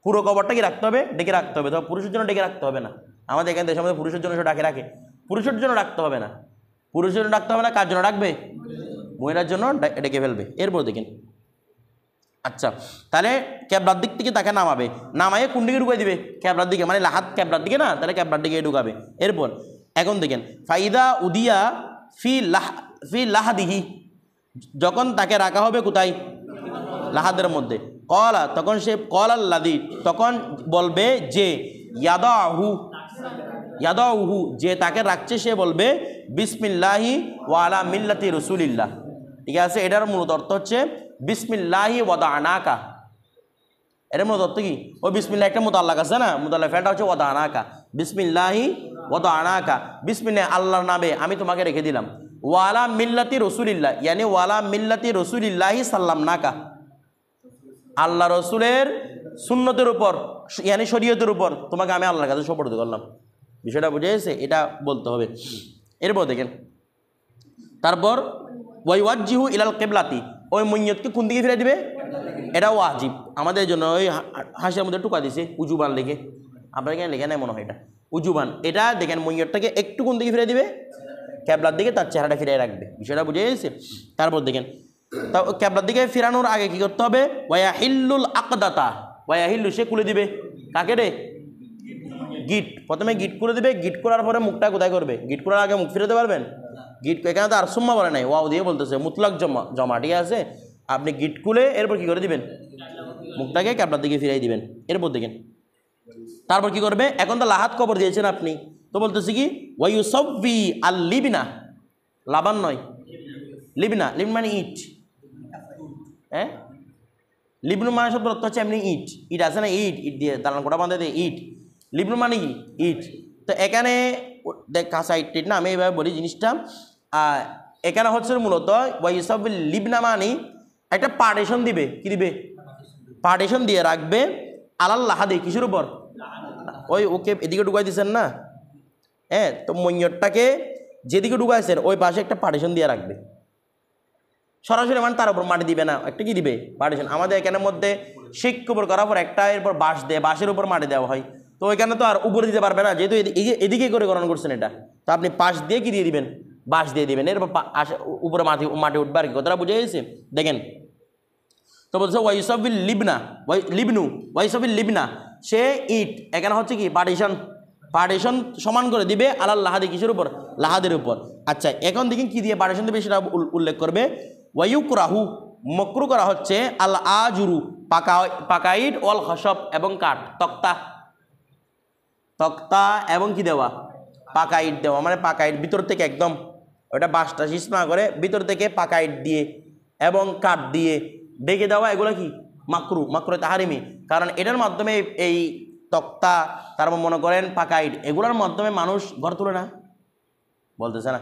পুরো কবরটাকে রাখতে হবে, ডেকে রাখতে হবে। তবে পুরুষের জন্য ডেকে রাখতে হবে না। আমাদের এখানে দেশের মধ্যে পুরুষের জন্য সে রাখে, পুরুষের জন্য রাখতে হবে না। পুরুষের জন্য রাখতে হবে না, কার জন্য রাখবে? মহিলার জন্য ডেকে ফেলবে। এরপর দেখেন, আচ্ছা, তাহলে ক্যাবলার দিক থেকে তাকে নামাবে, নামাইয়ে কোন দিকে ঢুকাই দিবে? ক্যাবলার দিকে, মানে হাত ক্যাবলার দিকে না, তাহলে ক্যাবলার দিকে ঢুকাবে। এরপর এখন দেখেন, ফাইদা উদিয়া ফি লাহাদিহি, যখন তাকে রাখা হবে কোথায়? লাহাদের মধ্যে। কলা, তখন সে কলাল্লাদি, তখন বলবে যে ইয়াদাহু, যে তাকে রাখছে সে বলবে বিসমিল্লাহি ওয়া আলা মিল্লাতি রাসূলিল্লাহ। ঠিক আছে, এটার মূল অর্থ হচ্ছে বিসমিল্লাহি ওয়াদানাকা। এটার মূল অর্থ কি? ওই বিসমিল্লাহ একটা মুতাল্লাক আছে না, মুতাল্লাক ফেলটা হচ্ছে ওয়াদানাকা। বিসমিল্লাহি ওয়াদানাকা, বিসমিল্লাহ আল্লাহর নামে আমি তোমাকে রেখে দিলাম। ওয়ালা মিল্লাতি রাসূলিল্লাহ, ইয়ানি ওয়ালা মিল্লাতি রাসূলিল্লাহি সাল্লামনাকা, আল্লাহ রসুলের সুন্নতের উপর ইয়ানি শরীয়তের উপর তোমাকে আমি আল্লাহর কাছে সুপর্দ করলাম। বিষয়টা বুঝে গেছে? এটা বলতে হবে। এরপর দেখেন, তারপর ওয়াইওয়াজ্জিহু ইলাল কিবলাতি, ওই মইয়তকে কোন দিকে ফিরে দিবে? এটা ওয়াজিব আমাদের জন্য। ওই হাসির মধ্যে টুকা দিছে উজুবান লিখে, আপনার কেন লেখে নাই মনে হয় এটা উজুবান। এটা দেখেন মইয়তটাকে একটু কোন দিকে ফিরে দিবে? ক্যাবলার দিকে তার চেহারাটা ফিরে রাখবে। বিষয়টা বুঝে গেছে? তারপর দেখেন, তা ক্যাবলার দিকে ফিরানোর আগে কি করতে হবে? ওয়াহিল্লুল আকদাতা, ওয়াহিল্লু সে খুলে দিবে কাকে রে? গিট। প্রথমে গিট করে দিবে, গিট করার পরে মুখটা কোথায় করবে? গিট করার আগে মুখ ফিরাতে পারবেন? গিট এখানে তো আর সুম্মা বলে নাই, ওয়াও দিয়ে বলতেছে মুতলাক জমা, ঠিক আছে? আপনি গিট খুলে এরপর কি করে দিবেন? মুখটাকে ক্যাবলার দিকে ফিরাই দিবেন। এরপর দেখেন তারপর কি করবে? এখন তো লাহাত কবর দিয়েছেন আপনি, তো বলতেছি কি ওয়াইউসাব্বি আল লিবিনা, লাবান নয় লিবিনা, লিবিন মানে ইট। হ্যাঁ, লিবনু মানে শব্দ অর্থ হচ্ছে এমনি ইট, ইট আছে না, ইট ইট দিয়ে দালান কোটা বাঁধে দিয়ে ইট। লিবনু মানে কি? ইট। তো এখানে দেখ কাঁচা ইট টিট না, আমি এইভাবে বলি জিনিসটা। এখানে হচ্ছে মূলত ওয়াইউসাব্বি লিবনা মানে একটা পার্টিশন দিবে। কি দিবে? পার্টিশন দিয়ে রাখবে আলাল লাহাদি, কিসের উপর? ওই ওকে এদিকে ঢুকাই দিচ্ছেন না, হ্যাঁ, তো মইয়তটাকে যেদিকে ঢুকাইছেন ওই পাশে একটা পার্টিশন দিয়ে রাখবে। সরাসরি মানে তার উপর মাটি দিবে না, একটা কি দিবে? পার্টিশন। আমাদের এখানের মধ্যে শিক কবর করার পর একটা এরপর বাঁশ দেয়, বাঁশের উপর মাটি দেওয়া হয়। তো ওইখানে তো আর উপরে দিতে পারবে না, যেহেতু এদিকে করে গ্রহণ করছেন এটা, তো আপনি পাশ দিয়ে কি দিয়ে দিবেন? বাঁশ দিয়ে দিবেন। এরপর উপরে মাটি উঠবে আর কি। কথাটা বুঝে গেছে? দেখেন তো বলছে ওয়াইসাবিল লিবনা, লিবনু ওয়াইসাবিল লিবনা, সে ইট। এখানে হচ্ছে কি? পার্টিশন সমান করে দিবে আলাল লাহাদি, কিসের উপর? লাহাদের উপর। আচ্ছা, এখন দেখেন কি দিয়ে পার্টিশন দিবে সেটা উল্লেখ করবে। ওয়ায়ুকরাহু, মকরু করা হচ্ছে আল আজুরু, পাকা ইট, ওয়াল খসব এবং কাঠ, তক্তা এবং কি দেওয়া? পাকা ইট দেওয়া। মানে পাকা ইট ভিতর থেকে একদম ওটা বাঁশটা শীষ না করে ভিতর থেকে পাকা ইট দিয়ে এবং কাঠ দিয়ে ডেকে দেওয়া, এগুলো কি? মাকরু তাহারিমি। কারণ এটার মাধ্যমে এই তক্তা, তারপর মনে করেন পাকা ইট, এগুলোর মাধ্যমে মানুষ ঘর তুলে না, বলতেছে না?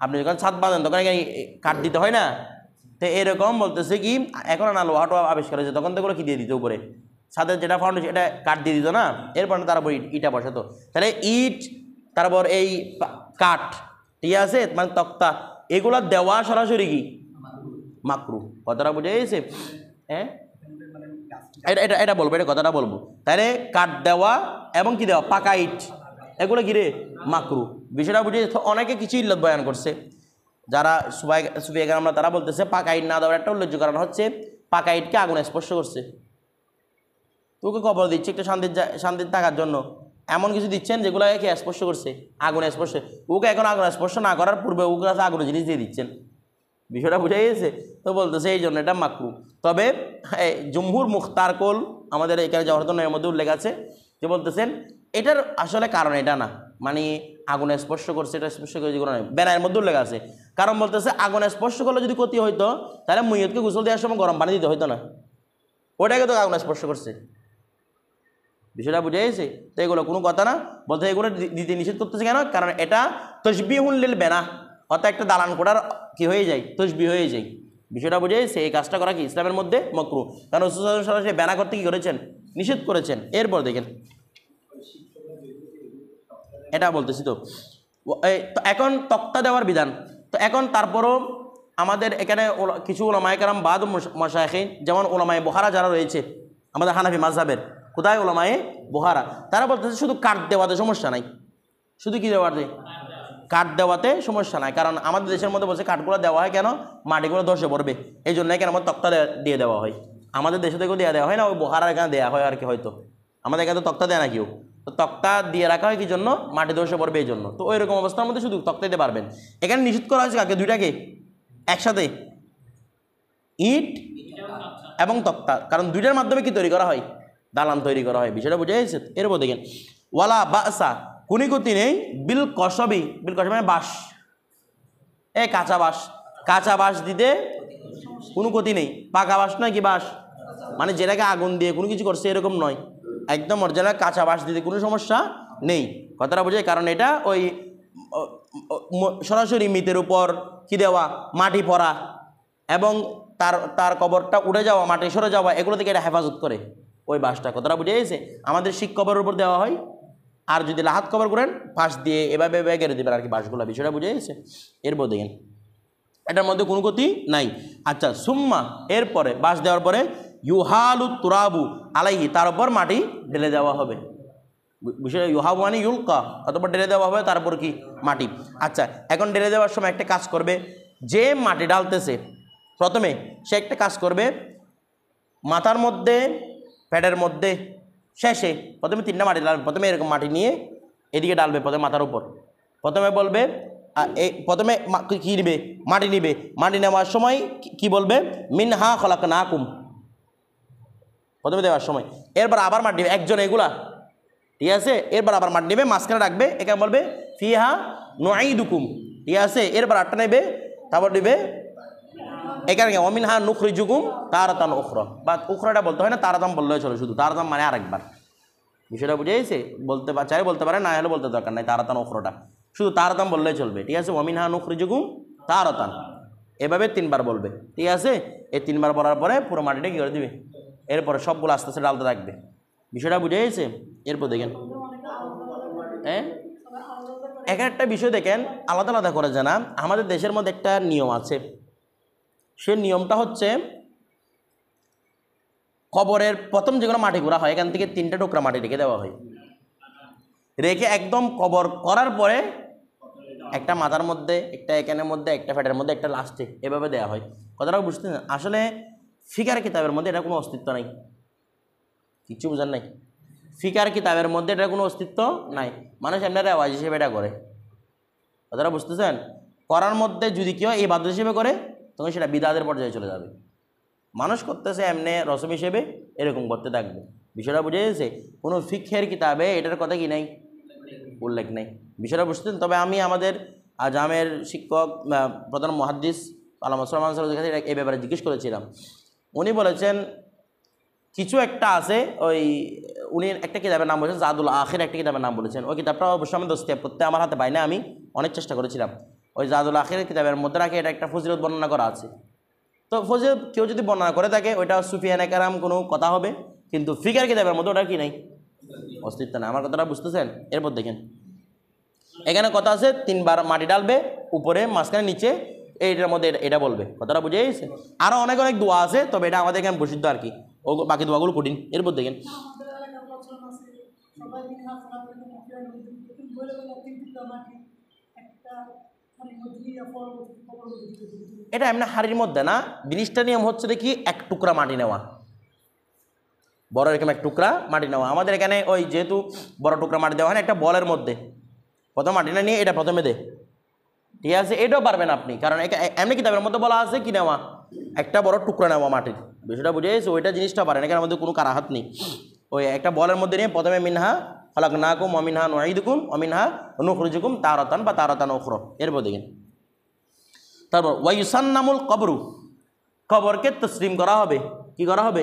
আপনি যখন ছাদ বাঁধেন তখন কাঠ দিতে হয় না? তো এরকম বলতেছে কি, এখন না লোহাটো আবিষ্কার হয়েছে, তখন তো এগুলো কি দিয়ে দিত উপরে? ছাদের যেটা ফাউন্ডেশন এটা কাঠ দিয়ে দিত না, এরপর তারপর ইটা বসাতো। তাহলে ইট, তারপর এই কাঠ, ঠিক আছে, মানে তক্তা, এগুলো দেওয়া সরাসরি কি? মাকরু। কথাটা বুঝে গেছে? হ্যাঁ, এটা বলবো, এটা কথাটা বলবো। তাহলে কাঠ দেওয়া এবং কি দেওয়া? পাকা ইট, এগুলো কি রে? মাকরু। বিষয়টা বুঝে অনেকে কিছু ইল্লত বয়ান করছে, যারা সুফিয়া আমরা তারা বলতেছে পাকা ইট না দেওয়ার একটা উল্লেখযোগ্য কারণ হচ্ছে পাকা ইটকে আগুনে স্পর্শ করছে। তোকে কবর দিচ্ছে একটা শান্তির থাকার জন্য, এমন কিছু দিচ্ছেন যেগুলো একে স্পর্শ করছে, আগুনে স্পর্শ। ওকে এখন আগুনে স্পর্শ না করার পূর্বে ওকে কাছে আগুনে জিনিস দিয়ে দিচ্ছেন। বিষয়টা বুঝে গেছে? তো বলতেছে এই জন্য এটা মাকরু। তবে জুমহুর মুখতার কোল আমাদের এখানে জওহরতুন্নেহের মধ্যে উল্লেখ আছে, যে বলতেছেন এটার আসলে কারণ এটা না, মানে আগুনে স্পর্শ করছে, এটা স্পর্শ করে যেগুলো নয়, বেনায়ের মধ্যে উল্লেখ আছে। কারণ বলতেছে আগুনে স্পর্শ করলে যদি ক্ষতি হইতো তাহলে মইয়তকে গোসল দেওয়ার সময় গরম পানি দিতে হইতো না, ওটাকে তো আগুনে স্পর্শ করছে। বিষয়টা বুঝে গেছে? তো এগুলো কোনো কথা না, বলতে এগুলো দিতে নিষেধ করতেছে কেন? কারণ এটা তসবিহুল লিল বেনা, অর্থাৎ একটা দালান কোটার কি হয়ে যায়? তসবি হয়ে যায়। বিষয়টা বুঝে গেছে? এই কাজটা করা কি ইসলামের মধ্যে মাকরুহ, কারণ রাসূল সাল্লাল্লাহু আলাইহি ওয়াসাল্লাম বেনা করতে কি করেছেন? নিষেধ করেছেন। এরপর দেখেন, এটা বলতেছি তো এখন তক্তা দেওয়ার বিধান। তো এখন তারপরও আমাদের এখানে কিছু ওলামায়ে কেরাম বাদ মাশায়েখিন, যেমন ওলামায়ে বুখারা যারা রয়েছে আমাদের হানাফি মাযহাবের, কোথায়? ওলামায়ে বুখারা, তারা বলতেছে শুধু কাঠ দেওয়াতে সমস্যা নাই। শুধু কি দেওয়াতে? কাঠ দেওয়াতে সমস্যা নাই। কারণ আমাদের দেশের মধ্যে বলছে কাঠগুলো দেওয়া হয় কেন? মাটিগুলো ধসে পড়বে, এই জন্য কেন আমার তক্তা দিয়ে দেওয়া হয়। আমাদের দেশে থেকেও দেওয়া হয় না, ওই বুখারার এখানে দেওয়া হয় আর কি, হয়তো আমাদের এখানে তো তক্তা দেয় না কেউ। তো তক্তা দিয়ে রাখা হয় কি জন্য? মাটি ধসে পড়বে এই জন্য। তো ওই রকম অবস্থার মধ্যে শুধু তক্তা দিতে পারবেন। এখানে নিষেধ করা হয়েছে কাকে? দুইটাকে একসাথে, ইট এবং তক্তা, কারণ দুইটার মাধ্যমে কি তৈরি করা হয়? দালান তৈরি করা হয়। বিষয়টা বুঝে গেছে? এরপর দেখেন ওয়ালা বাসা, কোনি গতি নেই বিল কসবি, বিল কসবি মানে বাঁশ, কাঁচা বাঁশ দিতে কোনো ক্ষতি নেই। পাকা বাঁশ নয় কি বাঁশ, মানে যেটাকে আগুন দিয়ে কোনো কিছু করছে এরকম নয়, একদম অরিজিনাল কাঁচা বাঁশ দিতে কোনো সমস্যা নেই। কথাটা বুঝে? কারণ এটা ওই সরাসরি মৃতের উপর কি দেওয়া? মাটি পড়া এবং তার কবরটা উড়ে যাওয়া, মাটি সরে যাওয়া, এগুলো থেকে এটা হেফাজত করে। ওই বাঁশটা। কথাটা বুঝে গেছে? আমাদের শিক কবরের উপর দেওয়া হয়, আর যদি লাহাত কবর করেন পাশ দিয়ে এভাবে এভাবে গেড়ে দেবেন আর কি বাঁশগুলো। বিষয়টা বুঝে গেছে? এরপর দেখেন এটার মধ্যে কোনো ক্ষতি নাই। আচ্ছা, সুম্মা এরপরে বাঁশ দেওয়ার পরে ইউহালু তুরাবু আলাইহি, তার উপর মাটি ঢেলে দেওয়া হবে। বিষয়টা ইউহাবু মানে ইউলকা, অতঃপর ঢেলে দেওয়া হবে তারপর কি মাটি। আচ্ছা, এখন ঢেলে দেওয়ার সময় একটা কাজ করবে, যে মাটি ডালতেছে প্রথমে সে একটা কাজ করবে, মাথার মধ্যে, পেটের মধ্যে, শেষে প্রথমে 3টা মাটি ডালবে। প্রথমে এরকম মাটি নিয়ে এদিকে ডালবে, প্রথমে মাথার উপর। প্রথমে বলবে প্রথমে কী নিবে? মাটি নিবে। মাটি নেওয়ার সময় কি বলবে? মিনহা খলাকনাকুম, প্রথমে দেওয়ার সময়। এরপর আবার মাটি নেবে একজন, এগুলা ঠিক আছে। এরপর আবার মাটি নেবে, মাঝখানে রাখবে, এখানে বলবে ফিহা নুঈদুকুম, ঠিক আছে। এরপর আটটা নেবে, তারপর নেবে এখানে অমিনহা নুখরিজুকুম তারাতান উখরা, বা উখরাটা বলতে হয় না, তারাতাম বললেও চলে, শুধু তারাতাম মানে আরেকবার। বিষয়টা বুঝে গেছে? বলতে চাই বলতে পারে, না হলে বলতে দরকার নাই, তারাতান উখরাটা শুধু তারাতাম বললেই চলবে, ঠিক আছে। অমিনহা নুখরিজুকুম তারাতান, এভাবে 3বার বলবে, ঠিক আছে। এই 3বার বলার পরে পুরো মাটিটা কী করে দিবে, এরপরে সবগুলো আস্তে আস্তে ডালতে থাকবে। বিষয়টা বুঝে গেছে? এরপর দেখেন হ্যাঁ, এক একটা বিষয় দেখেন আলাদা আলাদা করে জানা। আমাদের দেশের মধ্যে একটা নিয়ম আছে, সে নিয়মটা হচ্ছে কবরের প্রথম যেগুলো মাটি ঘোরা হয়, এখান থেকে 3টা টুকরা মাটি রেখে দেওয়া হয়। রেখে একদম কবর করার পরে একটা মাথার মধ্যে, একটা এখানের মধ্যে, একটা ফ্যাটের মধ্যে, একটা লাস্টে, এভাবে দেওয়া হয়। কথাটাও বুঝতেছেন? আসলে ফিকার কিতাবের মধ্যে এটা কোনো অস্তিত্ব নাই, কিচ্ছু বোঝার নাই। ফিকার কিতাবের মধ্যে এটার কোনো অস্তিত্ব নাই, মানুষ এমনি রেওয়াজ হিসেবে এটা করে। কথাটা বুঝতেছেন? করার মধ্যে যদি কেউ এই বাধ্য হিসেবে করে, তখন সেটা বিদাতের পর্যায়ে চলে যাবে। মানুষ করতেছে এমনি রসম হিসেবে, এরকম করতে থাকবে। বিষয়টা বুঝে গেছে? কোনো ফিকহের কিতাবে এটার কথা কি নাই, উল্লেখ নেই। বিষয়টা বুঝতেন? তবে আমি আমাদের জামের শিক্ষক প্রধান মুহাদ্দিস আল্লামা সালমান স্যারের কাছে এই ব্যাপারে জিজ্ঞেস করেছিলাম। উনি বলেছেন কিছু একটা আছে, ওই উনি একটা কিতাবের নাম বলেছেন জাদুল আখির, একটা কিতাবের নাম বলেছেন। ওই কিতাবটা অবশ্যই আমি দস্তিয়াব করতে আমার হাতে পাই না, আমি অনেক চেষ্টা করেছিলাম। ওই জাদুল আখির কিতাবের মধ্যে রাখে এটা একটা ফজিলত বর্ণনা করা আছে। তো ফজিলত কেউ যদি বর্ণনা করে থাকে, ওইটা সুফিয়ানে কেরাম কোনো কথা হবে, কিন্তু ফিকার কিতাবের মধ্যে ওটা কি নাই, অস্তিত্ব নেই। আমার কথাটা বুঝতেছেন? এরপর দেখেন এখানে কথা আছে 3বার মাটি ডালবে, উপরে, মাঝখানে, নিচে, এইটার মধ্যে এটা বলবে। কথাটা বুঝে গেছে? আরও অনেক অনেক দোয়া আছে, তবে এটা আমাদের এখানে প্রসিদ্ধ আর কি, ও বাকি দোয়াগুলো কঠিন। এরপর দেখেন এটা এমনি হাড়ির মধ্যে না, জিনিসটা নিয়ম হচ্ছে দেখি 1 টুকরা মাটি নেওয়া, বড় এরকম 1 টুকরা মাটি নেওয়া। আমাদের এখানে ওই যেহেতু বড় টুকরা মাটি দেওয়া হয় না, একটা বলের মধ্যে প্রথম মাটিটা নিয়ে এটা প্রথমে দে, ঠিক আছে। এটাও পারবেন আপনি, কারণ এমনি কিতাবের মধ্যে বলা আছে কি নেওয়া, একটা বড় টুকরা নেওয়া মাটির। বিষয়টা বুঝে গেছে? ওইটা জিনিসটা পারেন, এখানে আমাদের কোনো কারাহাত নেই। ওই একটা বলের মধ্যে নিয়ে প্রথমে মিনহা খালাকনাকুম ওয়া মিনহা নুঈদুকুম ওয়া মিনহা নুখরিজুকুম তারাতান বা তারাতান উখরা। এরপর দেখেন তারপর ওয়ায়ুসান্নামুল কবরু, কবরকে তসলিম করা হবে। কি করা হবে?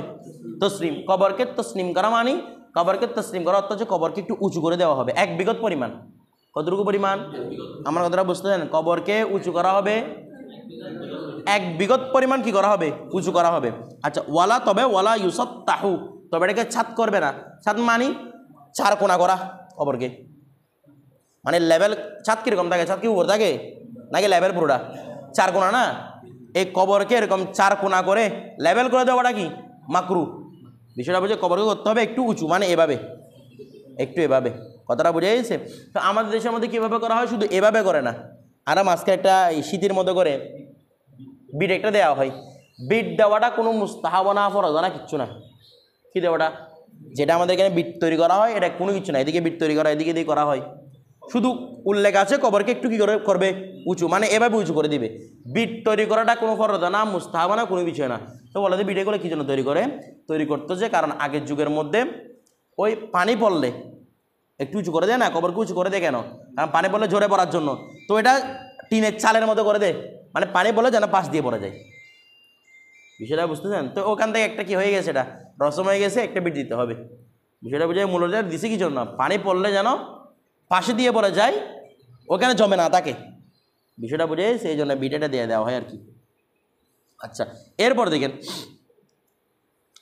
তসলিম। কবরকে তসলিম করা মানে, কবরকে তসলিম করা অর্থ হচ্ছে কবরকে একটু উঁচু করে দেওয়া হবে 1 বিঘত পরিমাণ। কতটুকু পরিমাণ? আমার কথাটা বুঝতে দেন। কবরকে উঁচু করা হবে 1 বিঘত পরিমাণ, কি করা হবে? উঁচু করা হবে। আচ্ছা, ওয়ালা, তবে ওয়ালা ইউসাত্তাহু, তবে এটাকে ছাদ করবে না। ছাদ মানে 4 কোণা করা কবরকে, মানে লেভেল। ছাদ কীরকম থাকে? ছাদ কি উপর থাকে নাকি লেভেল পুরোটা? 4 কোণা না, এই কবরকে এরকম 4 কোণা করে লেভেল করে দেওয়াটা কি মাকরু। বিষয়টা বুঝে? কবরকে করতে হবে একটু উঁচু, মানে এভাবে, একটু এভাবে। কথাটা বুঝে গেছে? তো আমাদের দেশের মধ্যে কীভাবে করা হয়? শুধু এভাবে করে না, আর মাঝখানে একটা শীতের মতো করে বিট একটা দেওয়া হয়। বিট দেওয়াটা কোনো মুস্তাহাব না, ফরজ না, কিচ্ছু না। কী দেওয়াটা? যেটা আমাদের এখানে বিট তৈরি করা হয়, এটা কোনো কিছু না। এদিকে বিট তৈরি করা, এদিকে দিয়ে করা হয়। শুধু উল্লেখ আছে কবরকে একটু কী করে করবে? উঁচু, মানে এভাবে উঁচু করে দিবে। বিট তৈরি করাটা কোনো ফরজ না, মুস্তাহাব না, কোনো বিষয় না। তো বলে যে বিট এগুলো কী জন্য তৈরি করে? তৈরি করতো যে, কারণ আগের যুগের মধ্যে ওই পানি পড়লে একটু উঁচু করে দেয় না, কবরকে উঁচু করে দেয় কেন? কারণ পানি পড়লে ঝরে পড়ার জন্য। তো এটা টিনের চালের মতো করে দেয়, মানে পানি পড়লে যেন পাশ দিয়ে পড়ে যায়। বিষয়টা বুঝতেছেন? তো ওখান থেকে একটা কি হয়ে গেছে, এটা রসম হয়ে গেছে, একটা বিট দিতে হবে। বিষয়টা বুঝে? মূলত দিছে কি জন্য? পানি পড়লে যেন পাশে দিয়ে পড়ে যায়, ওখানে জমে না থাকে। বিষয়টা বুঝে সেই জন্য বিটেটা দিয়ে দেওয়া হয় আর কি। আচ্ছা, এরপর দেখেন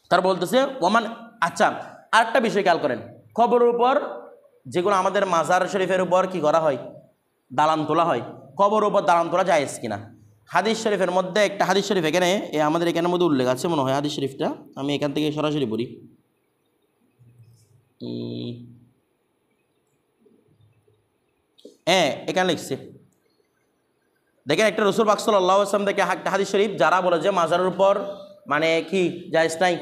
তার বলতেছে ওমান আচ্ছা, আরেকটা বিষয় খেয়াল করেন, কবরের উপর যেগুলো আমাদের মাজার শরীফের উপর কি করা হয়, দালান তোলা হয়, কবরের উপর দালান তোলা জায়েজ কিনা? হাদিস শরীফের মধ্যে একটা হাদিস শরীফ এখানে আমাদের এখানের মধ্যে উল্লেখ আছে মনে হয়, হাদিস শরীফটা আমি এখান থেকে সরাসরি পড়ি। এখানে লিখছে, দেখেন একটা রসুল পাক সাল্লাল্লাহু আলাইহি ওয়াসাল্লাম থেকে একটা হাদিস শরীফ, যারা বলে যে মাজারের উপর মানে কি জায়েজ নাই,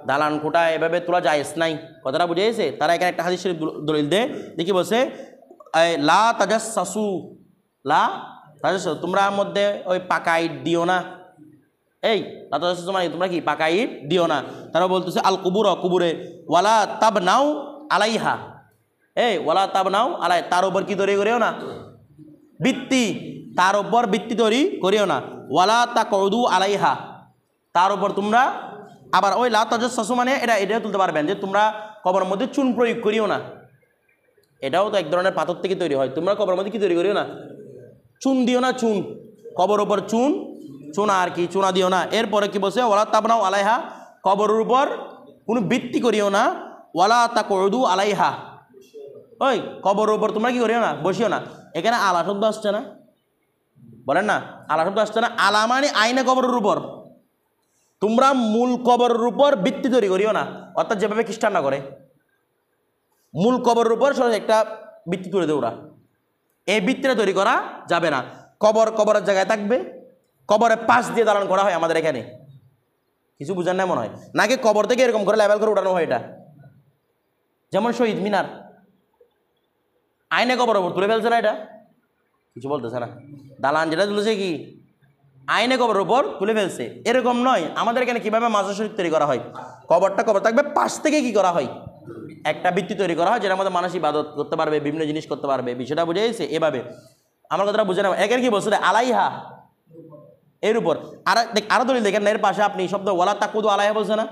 দালান কোটা এভাবে তোলা জায়েজ নাই, কথাটা বুঝে গেছে? তারা এখানে একটা হাদিস শরীফ দলিল দেয়, দেখি বলছে লা তাজাসসু, লা তাজাসসু, তোমরা মধ্যে ওই পাকা ইট দিও না। এই লা তাজাসসু মানে তোমরা কি পাকা ইট দিও না। তারা বলতেছে আল কুবুর, কুবুরে ওয়ালা তাবনাউ আলাইহা, ওয়ালা তাবনাউ আলাই, তার উপর কি তৈরি করিও না, ভিত্তি, তার উপর ভিত্তি তৈরি করিও না। ওয়ালা তাকউদু আলাইহা, তার উপর তোমরা আবার ওই লা তাজাসসু মানে এটাও তুলতে পারবেন যে তোমরা কবরের মধ্যে চুন প্রয়োগ করিও না, এটাও তো এক ধরনের পাথর থেকে তৈরি হয়, তোমরা কবরের মধ্যে কি তৈরি করিও না, চুন দিও না, চুন, কবর উপর চুন, চুনা আর কি, চুনা দিও না। এরপরে কি বলছে ওয়ালা তাবনাউ আলাইহা, কবরের উপর কোনো ভিত্তি করিও না। ওয়ালা তাকউদু আলাইহা, ওই কবরের উপর তোমরা কি করিও না, বসিও না। এখানে আলা শব্দ আসছে না, বলেন না, আলা শব্দ আসছে না? আলা মানে আইনে কবরের উপর, তোমরা মূল কবরের উপর ভিত্তি তৈরি করিও না, অর্থাৎ যেভাবে খ্রিস্টানরা করে মূল কবরের উপর একটা ভিত্তি তুলে দেয় ওরা, এই ভিত্তিটা তৈরি করা যাবে না। কবরের জায়গায় থাকবে, কবরের পাশ দিয়ে দালান করা হয় আমাদের এখানে, কিছু বুঝেন না মনে হয়, নাকি কবর থেকে এরকম করে লেভেল করে উঠানো হয় এটা, যেমন শহীদ মিনার আইনে কবর উপর তুলে ফেলছে না, এটা কিছু বলতেছে না, দালান যেটা তুলেছে কি আইনে কবরের উপর তুলে ফেলছে, এরকম নয়। আমাদের এখানে কিভাবে মাজার শরীফ তৈরি করা হয়, কবরটা কবর থাকবে, পাশ থেকে কি করা হয়, একটা ভিত্তি তৈরি করা হয়, যেটার মধ্যে মানুষ ইবাদত করতে পারবে, বিভিন্ন জিনিস করতে পারবে, বিষয়টা বুঝে গেছে? এভাবে আমার কথাটা বুঝে নেব। এখানে কি বলছে আলাইহা, এর উপর। আরো দলিল দেখেন, এর পাশে আপনি শব্দ ওয়ালা তাকুদু আলাইহা বলছে না,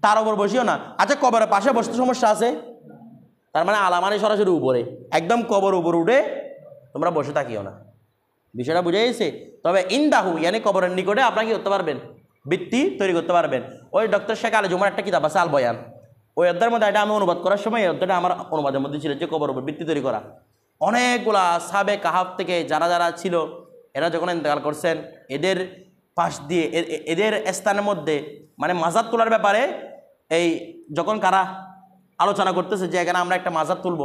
তার উপর বসিও না। আচ্ছা, কবরের পাশে বসতে সমস্যা আছে, তার মানে আলা মানে সরাসরি উপরে, একদম কবর উপর উঠে তোমরা বসে থাকিও না, বিষয়টা বুঝে গেছে? তবে ইনদাহু ইয়ানি কবরের নিকটে আপনারা কি করতে পারবেন, ভিত্তি তৈরি করতে পারবেন। ওই ডক্টর শেখ আলী জুমার একটা কিতাব আছে আল বয়ান, ওই অধ্যায়ের মধ্যে এটা আমি অনুবাদ করার সময় এই অধ্যায়টা আমার অনুবাদের মধ্যে ছিল যে কবরের উপর ভিত্তি তৈরি করা। অনেকগুলা সাবে কাহাফ থেকে যারা যারা ছিল, এরা যখন ইন্তেকাল করছেন, এদের পাশ দিয়ে এদের স্থানের মধ্যে মানে মাজার তোলার ব্যাপারে এই যখন কারা আলোচনা করতেছে যে এখানে আমরা একটা মাজার তুলব,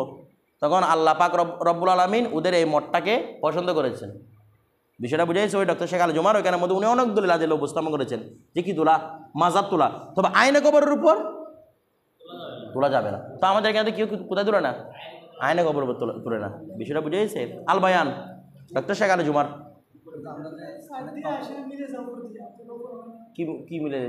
তখন আল্লাহ পাক রব্বুল আলামিন ওদের এই মঠটাকে পছন্দ করেছেন, বিষয়টা বুঝেছে? ওই ডক্টর শেখ আলী জুমার ওইখানের মধ্যে উনি অনেক দলিল আদিল উপস্থাপন করেছেন যে কি তোলা, মাজার তোলা। তবে আইনে কবরের উপর তোলা যাবে না। তো আমাদের এখানে কেউ কোথায় তুলে না, আইনে কবরের উপর তুলে না, বিষয়টা বুঝে গেছে? আল বায়ান ডক্টর শেখ আলী জুমার কি মিলে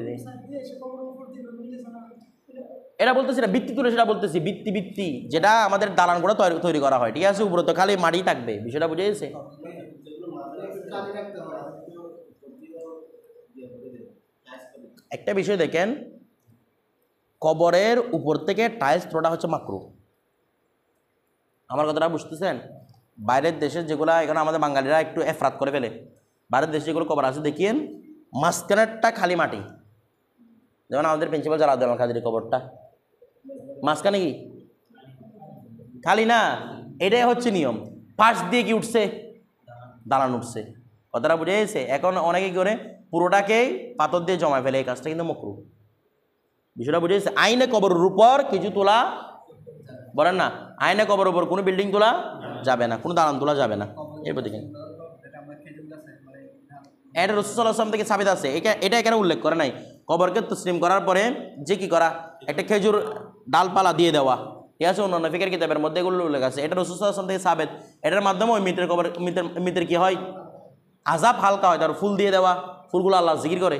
এটা বলতেছি না, ভিত্তি তুলে সেটা বলতেছি, ভিত্তি যেটা আমাদের দালান করে তৈরি করা হয়, ঠিক আছে? উপরে তো খালি মাটি থাকবে, বিষয়টা বুঝে গেছে? একটা বিষয় দেখেন, কবরের উপর থেকে টাইলস তোলাটা হচ্ছে মাকরুহ। আমার কথাটা বুঝতেছেন? বাইরের দেশে যেগুলা, এখানে আমাদের বাঙালিরা একটু এফরাত করে ফেলে, বাইরের দেশে যেগুলো কবর আছে দেখিয়েন মাঝখানেরটা খালি মাটি, যেমন আমাদের প্রিন্সিপাল যারা আব্দুল কাদের কবরটা মাঝখানে কি খালি না, এটাই হচ্ছে নিয়ম। পাশ দিয়ে কি উঠছে, দালান উঠছে, কথাটা বুঝে গেছে? এখন অনেকে করে পুরোটাকেই পাথর দিয়ে জমা ফেলে, এই কাজটা কিন্তু মাকরুহ, বিষয়টা বুঝে গেছে? আইনে কবরের উপর কিছু তোলা, বলেন না, আইনে কবরের উপর কোনো বিল্ডিং তোলা যাবে না, কোনো দালান তোলা যাবে না। এরপর দেখেন এটা রাসূল সাল্লাল্লাহু আলাইহি ওয়াসাল্লাম থেকে সাবিত আছে, এটা এখানে উল্লেখ করে নাই। কবরকে তসলিম করার পরে যে কি করা, একটা খেজুর ডালপালা দিয়ে দেওয়া, ঠিক আছে? অন্যান্য ফিকের কিতাবের মধ্যে এগুলো উল্লেখ আছে, এটা রাসূল সাল্লাল্লাহু আলাইহি ওয়াসাল্লাম থেকে সাবিত। এটার মাধ্যমে ওই মৃতের কি হয়, আযাব হালকা হয়। তার ফুল দিয়ে দেওয়া, ফুলগুলো আল্লাহ জিকির করে,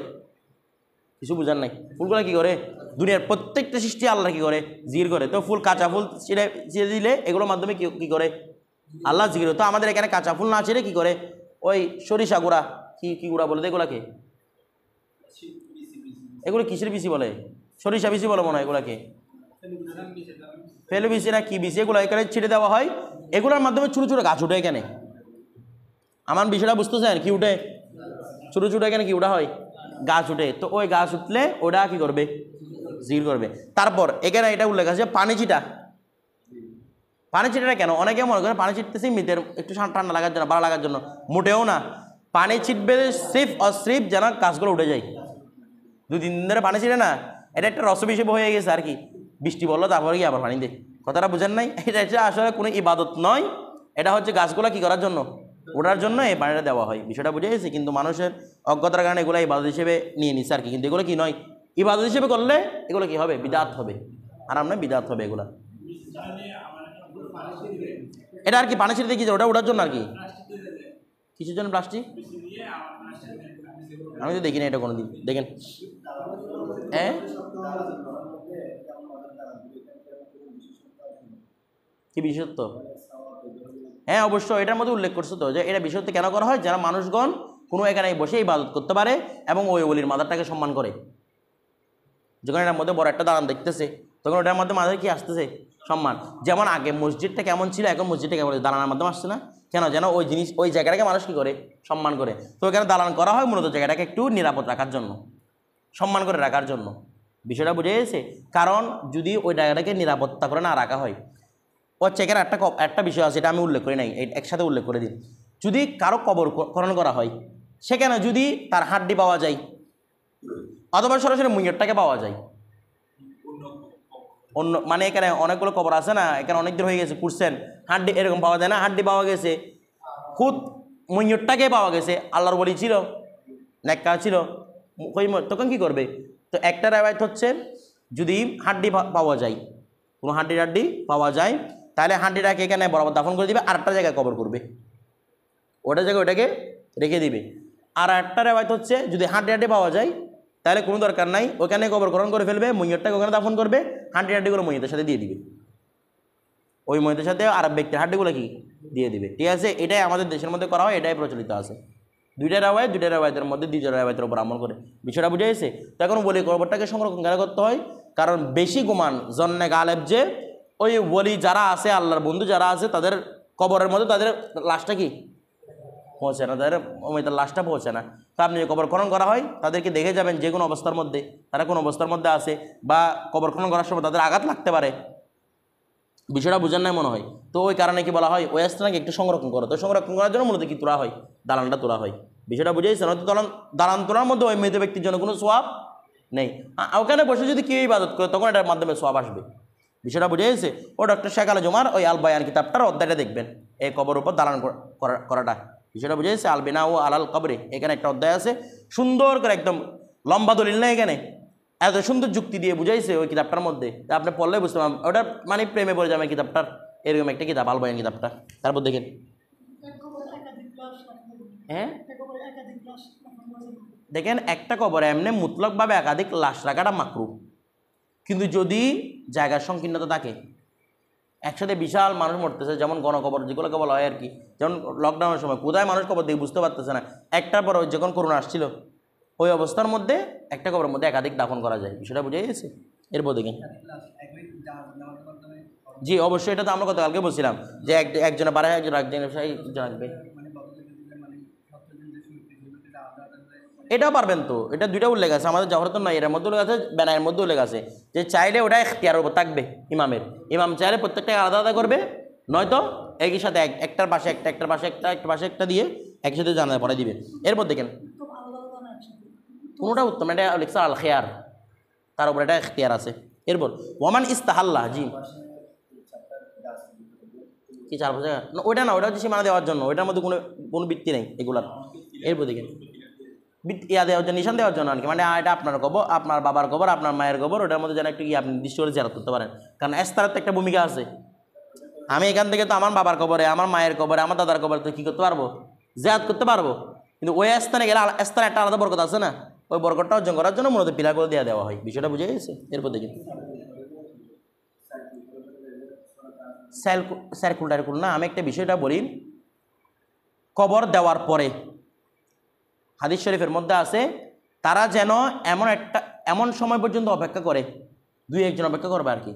কিছু বুঝার নাই, ফুলগুলো কি করে, দুনিয়ার প্রত্যেকটা সৃষ্টি আল্লাহ কি করে, জিকির করে। তো ফুল, কাঁচা ফুল ছিঁড়ে দিলে এগুলোর মাধ্যমে কি করে, আল্লাহ জিকির। তো আমাদের এখানে কাঁচা ফুল না ছিঁড়ে কি করে, ওই সরিষা গুঁড়া, কি গুঁড়া বলে এগুলাকে, এগুলো কিসের বিসি বলে, সরিষা বিসি বলে মনে হয় এগুলাকে, ফেলু বিসি না কি বিসি, এগুলো এখানে ছিঁড়ে দেওয়া হয়। এগুলোর মাধ্যমে ছোটো ছোটো গাছ উঠে এখানে। আমার বিষয়টা বুঝতেছেন? কি উঠে, ছোটো ছোটো এখানে কি উঠা হয়, গাছ উঠে। তো ওই গাছ উঠলে ওটা কি করবে, জিকির করবে। তারপর এখানে এটা উল্লেখ আছে পানি ছিটা। পানি ছিটাটা কেন? অনেকে মনে করে পানি ছিটতেছি মৃতের একটু ঠান্ডা লাগার জন্য, ভালো লাগার জন্য। মোটেও না। পানি ছিটবে সিফ অস্রিফ যেন কাজগুলো উঠে যায়। 2-3 দিন ধরে পানি ছিটে না, এটা একটা রসব হিসেবে হয়ে গেছে আর কি। বৃষ্টি বললো তারপরে কি আবার পানি দেয়, কথাটা বুঝেন নাই? এটা আসলে কোনো ইবাদত নয়, এটা হচ্ছে গাছগুলো কি করার জন্য, ওঠার জন্য এই পানিটা দেওয়া হয়। বিষয়টা বুঝে গেছে? কিন্তু মানুষের অজ্ঞতার কারণে এগুলো ইবাদত হিসেবে নিয়ে নিচ্ছে আর কি। কিন্তু এগুলো কি নয়, ইবাদত হিসেবে করলে এগুলো কি হবে, বিদাত হবে। আর আমরা বিদাত হবে এগুলা। এটা আর কি পানি ছিটে কি ওটা ওঠার জন্য আর কি। কিসের জন্য প্লাস্টিক? আমি তো দেখিনি এটা কোনোদিন। দেখেন হ্যাঁ, কি বিশেষত্ব? হ্যাঁ অবশ্যই, এটার মধ্যে উল্লেখ করছে তো যে এটা বিশেষত্ব কেন করা হয়, যারা মানুষগণ কোনো এখানে বসে ইবাদত করতে পারে এবং ওই ওলির মাদারটাকে সম্মান করে। যখন এটার মধ্যে বড় একটা দালান দেখতেছে তখন ওটার মধ্যে মাঝে কি আসতেছে, সম্মান। যেমন আগে মসজিদটা কেমন ছিল, এখন মসজিদটা কেমন দালানের মাধ্যমে আসছে না কেন? যেন ওই জিনিস ওই জায়গাটাকে মানুষ কী করে, সম্মান করে। তো এখানে দালান করা হয় মূলত জায়গাটাকে একটু নিরাপদ রাখার জন্য, সম্মান করে রাখার জন্য। বিষয়টা বুঝে গেছে? কারণ যদি ওই জায়গাটাকে নিরাপত্তা করে না রাখা হয়, ও চেকের একটা বিষয় আছে, এটা আমি উল্লেখ করি নাই, একসাথে উল্লেখ করে দিই। যদি কারো কবর খনন করা হয়, সেখানে যদি তার হাড্ডি পাওয়া যায় অথবা সরাসরি মুইয়রটাকে পাওয়া যায়, অন্য মানে এখানে অনেকগুলো কবর আছে না, এখানে অনেক দিন হয়ে গেছে করছেন, হাড্ডি এরকম পাওয়া যায় না, হাড্ডি পাওয়া গেছে, খুদ মুইয়রটাকে পাওয়া গেছে, আল্লাহর বলি ছিল, নেককা ছিল, তখন কি করবে? তো একটা রেওয়ায়েত হচ্ছে যদি হাড্ডি পাওয়া যায়, কোনো হাড্ডি পাওয়া যায়, তাহলে হাড্ডিটাকে এখানে বরাবর দাফন করে দিবে, আর একটা জায়গায় কবর করবে, ওটা জায়গায় ওটাকে রেখে দিবে। আর একটা রেওয়ায়েত হচ্ছে যদি হাড্ডি পাওয়া যায় তাহলে কোনো দরকার নাই, ওখানে কবর গ্রহণ করে ফেলবে, মুইয়রটাকে ওখানে দাফন করবে, হাড্ডিগুলো মইয়তের সাথে দিয়ে দিবে, ওই মইয়তের সাথে আরব ব্যক্তির হাড্ডিগুলো কি দিয়ে দিবে। ঠিক আছে, এটাই আমাদের দেশের মধ্যে করা হয়, এটাই প্রচলিত আছে। দুইটা রেওয়ায়েতের মধ্যে দ্বিতীয় রেওয়ায়েতের উপর আমল করে। বিষয়টা বুঝে গেছে? তো এখন বলি কবরটাকে সংরক্ষণ কেন করতে হয়? কারণ বেশি গুমান জন্নে গালেব যে ওই বলি যারা আছে, আল্লাহর বন্ধু যারা আছে, তাদের কবরের মধ্যে তাদের লাশটা কি পৌঁছে না, তাদের তার লাশটা পৌঁছে না। তো আপনি যে কবর খনন করা হয় তাদেরকে দেখে যাবেন যে কোনো অবস্থার মধ্যে, তারা কোন অবস্থার মধ্যে আছে, বা কবর খনন করার সময় তাদের আঘাত লাগতে পারে। বিষয়টা বুঝেন নাই মনে হয়? তো ওই কারণে কি বলা হয়, ওই স্থানকে একটু সংরক্ষণ করো। তো সংরক্ষণ করার জন্য মূলত কি তোলা হয়, দালানটা তোলা হয়। বিষয়টা বুঝেছেন? হয়তো দালান তোলার মধ্যে ওই মৃত ব্যক্তির জন্য কোনো সোয়াব নেই, ওখানে বসে যদি কেউ ইবাদত করে তখন এটার মাধ্যমে সোয়াব আসবে। বিষয়টা বুঝে গেছে? ও ডক্টর শেখ আল জুমার ওই আল বায়ান কিতাবটার অধ্যায়টা দেখবেন, এই কবর উপর দালান করাটা। বিষয়টা বুঝে গেছে? আল বিনা ও আলাল কবরে, এখানে একটা অধ্যায় আছে, সুন্দর করে একদম লম্বা দলিল না, এখানে এত সুন্দর যুক্তি দিয়ে বুঝাইছে ওই কিতাবটার মধ্যে, আপনি পড়লে বুঝতে পারবেন ওটা মানে প্রেমে পড়ে যাবে কিতাবটার, এরকম একটা কিতাব আল বায়ান কিতাবটা। তারপর দেখেন হ্যাঁ, দেখেন একটা কবরে এমনি মুতলকভাবে একাধিক লাশ রাখাটা মাকরু, কিন্তু যদি জায়গার সংকীর্ণতা থাকে, একসাথে বিশাল মানুষ মরতেছে, যেমন গণকবর যেগুলোকে বলা হয় আর কি, যেমন লকডাউনের সময় কোথায় মানুষ কবর দিয়ে বুঝতে পারতেছে না, একটার পর যখন করোনা আসছিল ওই অবস্থার মধ্যে একটা কবরের মধ্যে একাধিক দাফন করা যায়। বিষয়টা বুঝে গেছে? এরপর দেখেন জি অবশ্যই, এটা তো আমরা গতকালকে বলছিলাম যে একজনে বাড়ায় একজন রাখবে, এটাও পারবেন তো, এটা দুইটা উল্লেখ আছে আমাদের জহরত নয়, এর মধ্যে উল্লেখ আছে, বেনায়ের মধ্যে উল্লেখ আছে যে চাইলে ওটা এখতিয়ারের উপর থাকবে ইমামের, ইমাম চাইলে প্রত্যেকটা আলাদা আলাদা করবে, নয়তো একই সাথে একটার পাশে একটা, একটার পাশে একটা, একটা পাশে একটা দিয়ে একই সাথে জানাজা পড়াই দিবে। এরপর দেখেন কোনোটা উত্তম, এটা লেখছে আল খেয়ার, তার উপর এটা এখতিয়ার আছে। এরপর ওয়ামান ইস্তাহাল্লা, জি কি 4 বছর না, ওইটা না, ওটা হচ্ছে সীমানা দেওয়ার জন্য, ওইটার মধ্যে কোনো বৃত্তি নেই এগুলার। এরপর দেখেন দেওয়ার জন্য, নিশান দেওয়ার জন্য আর কি, মানে এটা আপনার কবর, আপনার বাবার কবর, আপনার মায়ের কবর, ওটার মধ্যে যেন একটু কি আপনি নির্দিষ্ট করে জিয়ারত করতে পারেন। কারণ এস্তারের তো একটা ভূমিকা আছে, আমি এখান থেকে তো আমার বাবার কবরে, আমার মায়ের কবরে, আমার দাদার কবরে তো কী করতে পারবো, জিয়ারত করতে পারবো, কিন্তু ওই স্থানে গেলে স্থানে একটা আলাদা বরকত আছে না, ওই বরকতটা অর্জন করার জন্য মূলত পিলারগুলো দেওয়া হয়। বিষয়টা বুঝে গেছে? এরপর দেখি সার্কুল না, আমি একটা বিষয়টা বলি, কবর দেওয়ার পরে হাদিস শরীফের মধ্যে আছে তারা যেন এমন সময় পর্যন্ত অপেক্ষা করে, 2-1 জন অপেক্ষা করবে আর কি,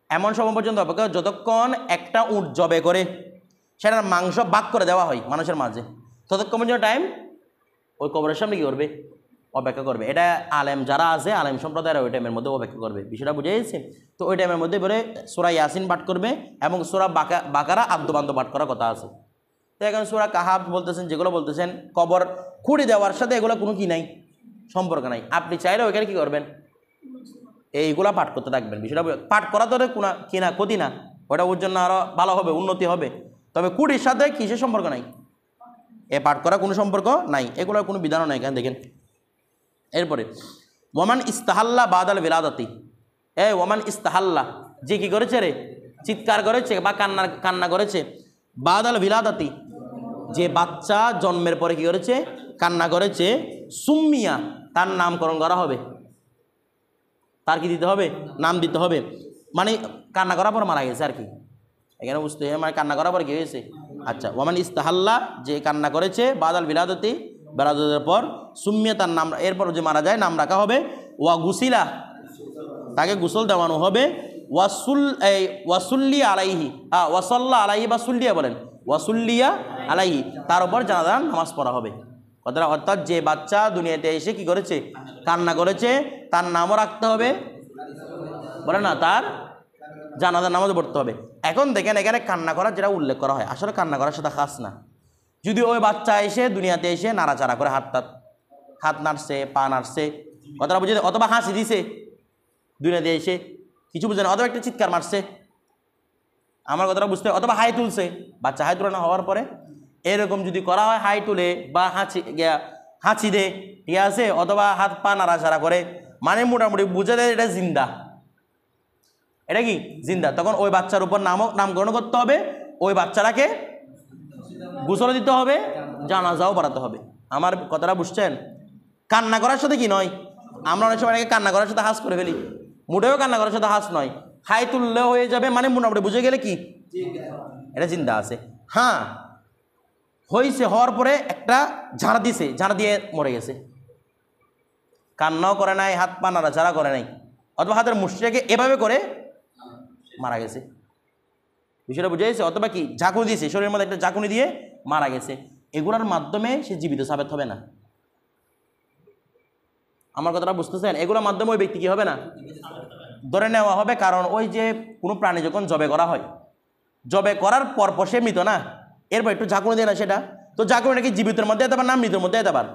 এমন সময় পর্যন্ত অপেক্ষা যতক্ষণ একটা উট জবে করে সেটার মাংস ভাগ করে দেওয়া হয় মানুষের মাঝে, ততক্ষণ পর্যন্ত টাইম ওই কবরের সামনে কী করবে, অপেক্ষা করবে। এটা আলেম যারা আছে আলেম সম্প্রদায়ের ওই টাইমের মধ্যে অপেক্ষা করবে। বিষয়টা বুঝে গেছে? তো ওই টাইমের মধ্যে পরে সূরা ইয়াসিন পাঠ করবে এবং সূরা বাকারা আদ্যবান্ত পাঠ করার কথা আছে। তো এখন সূরা কাহাফ বলতেছেন, যেগুলো বলতেছেন কবর খুঁড়ে দেওয়ার সাথে এগুলো কোনো কি নাই, সম্পর্ক নাই। আপনি চাইলে ওইখানে কী করবেন, এইগুলা পাঠ করতে থাকবেন। বিষয়টা পাঠ করা তো কোনো কি না, ক্ষতি না, ওটা ওর জন্য আরও ভালো হবে, উন্নতি হবে। তবে কুড়ির সাথে কিসের সম্পর্ক নাই, এ পাঠ করা কোনো সম্পর্ক নাই, এগুলোর কোনো বিধানও নাই এখানে দেখেন। এরপরে ওমান ইস্তাহাল্লা বাদাল বিলাদাতি, ওমান ইস্তাহাল্লা, যে কি করেছে রে, চিৎকার করেছে বা কান্না করেছে, বাদাল বিলাদাতি, যে বাচ্চা জন্মের পরে কি করেছে, কান্না করেছে, সুম্মিয়া, তার নামকরণ করা হবে। তার কি দিতে হবে, নাম দিতে হবে। মানে কান্না করার পর মারা গেছে আর কি, এখানে বুঝতে হবে, মানে কান্না করার পর কি হয়েছে। আচ্ছা, ওমান ইস্তাহাল্লা, যে কান্না করেছে, বাদাল বিলাদতি, বেলাদতের পর, সুম্মিয়া, তার নাম, এরপর যে মারা যায় নাম রাখা হবে, ওয়া গুসিলা, তাকে গোসল দেওয়ানো হবে, ওয়াসুল্লি আলাইহি, ওয়াসল্লা আলাইহি বা সুল্লিয়া বলেন, ওয়াসুল্লিয়া আলাইহি, তার উপর জানাজার নামাজ পড়া হবে। কথাটা অর্থাৎ যে বাচ্চা দুনিয়াতে এসে কি করেছে, কান্না করেছে, তার নামও রাখতে হবে, বলে না, তার জানাজার নামাজও পড়তে হবে। এখন দেখেন এখানে কান্না করার যেটা উল্লেখ করা হয়, আসলে কান্না করার সাথে খাস না। যদি ওই বাচ্চা এসে দুনিয়াতে এসে নাড়াচাড়া করে, হাত নাড়ছে, পা নাড়ছে, কথাটা বুঝে, অথবা হাসি দিছে দুনিয়াতে এসে, কিছু বুঝে না, অথবা একটা চিৎকার মারছে, আমার কথাটা বুঝতে, অথবা হাই তুলছে, বাচ্চা হাই তুলে না হওয়ার পরে এরকম যদি করা হয়, হাই তুলে বা হাঁচি দে, ঠিক আছে, অথবা হাত পা নাড়াচাড়া করে, মানে মোটামুটি বুঝে দেয় এটা জিন্দা, এটা কি জিন্দা, তখন ওই বাচ্চার উপর নামকরণ করতে হবে, ওই বাচ্চাটাকে গোসল দিতে হবে, জানাজাও পড়াতে হবে। আমার কথাটা বুঝছেন? কান্না করার সাথে কি নয়, আমরা অনেক সময় কান্না করার সাথে হাস করে ফেলি, মোটেও কান্না করার সাথে হাস নয়, হাই তুললেও হয়ে যাবে, মানে মোটামুটি বুঝে গেলে কি এটা জিন্দা আছে। হ্যাঁ হয়েছে, হওয়ার পরে একটা ঝাড় দিছে, ঝাড় দিয়ে মরে গেছে, কান্নাও করে নাই, হাত পা নাড়াচাড়া করে নাই, অথবা হাতের মুষ্টিটাকে এভাবে করে মারা গেছে, বিষয়টা বুঝে গেছে। অথবা কি ঝাঁকুনি দিয়েছে, শরীরের মধ্যে একটা ঝাঁকুনি দিয়ে মারা গেছে, এগুলোর মাধ্যমে সে জীবিত সাবেত হবে না। আমার কথাটা বুঝতেছেন? এগুলোর মাধ্যমে ওই ব্যক্তি কি হবে না, ধরে নেওয়া হবে। কারণ ওই যে কোনো প্রাণী যখন জবে করা হয়, জবে করার পর সে মৃত না, এরপর একটু ঝাঁকুনি দেয় না সেটা, তো ঝাঁকুনি নাকি জীবিতের মধ্যে যেতে পার না মৃতের মধ্যে যেতে পার,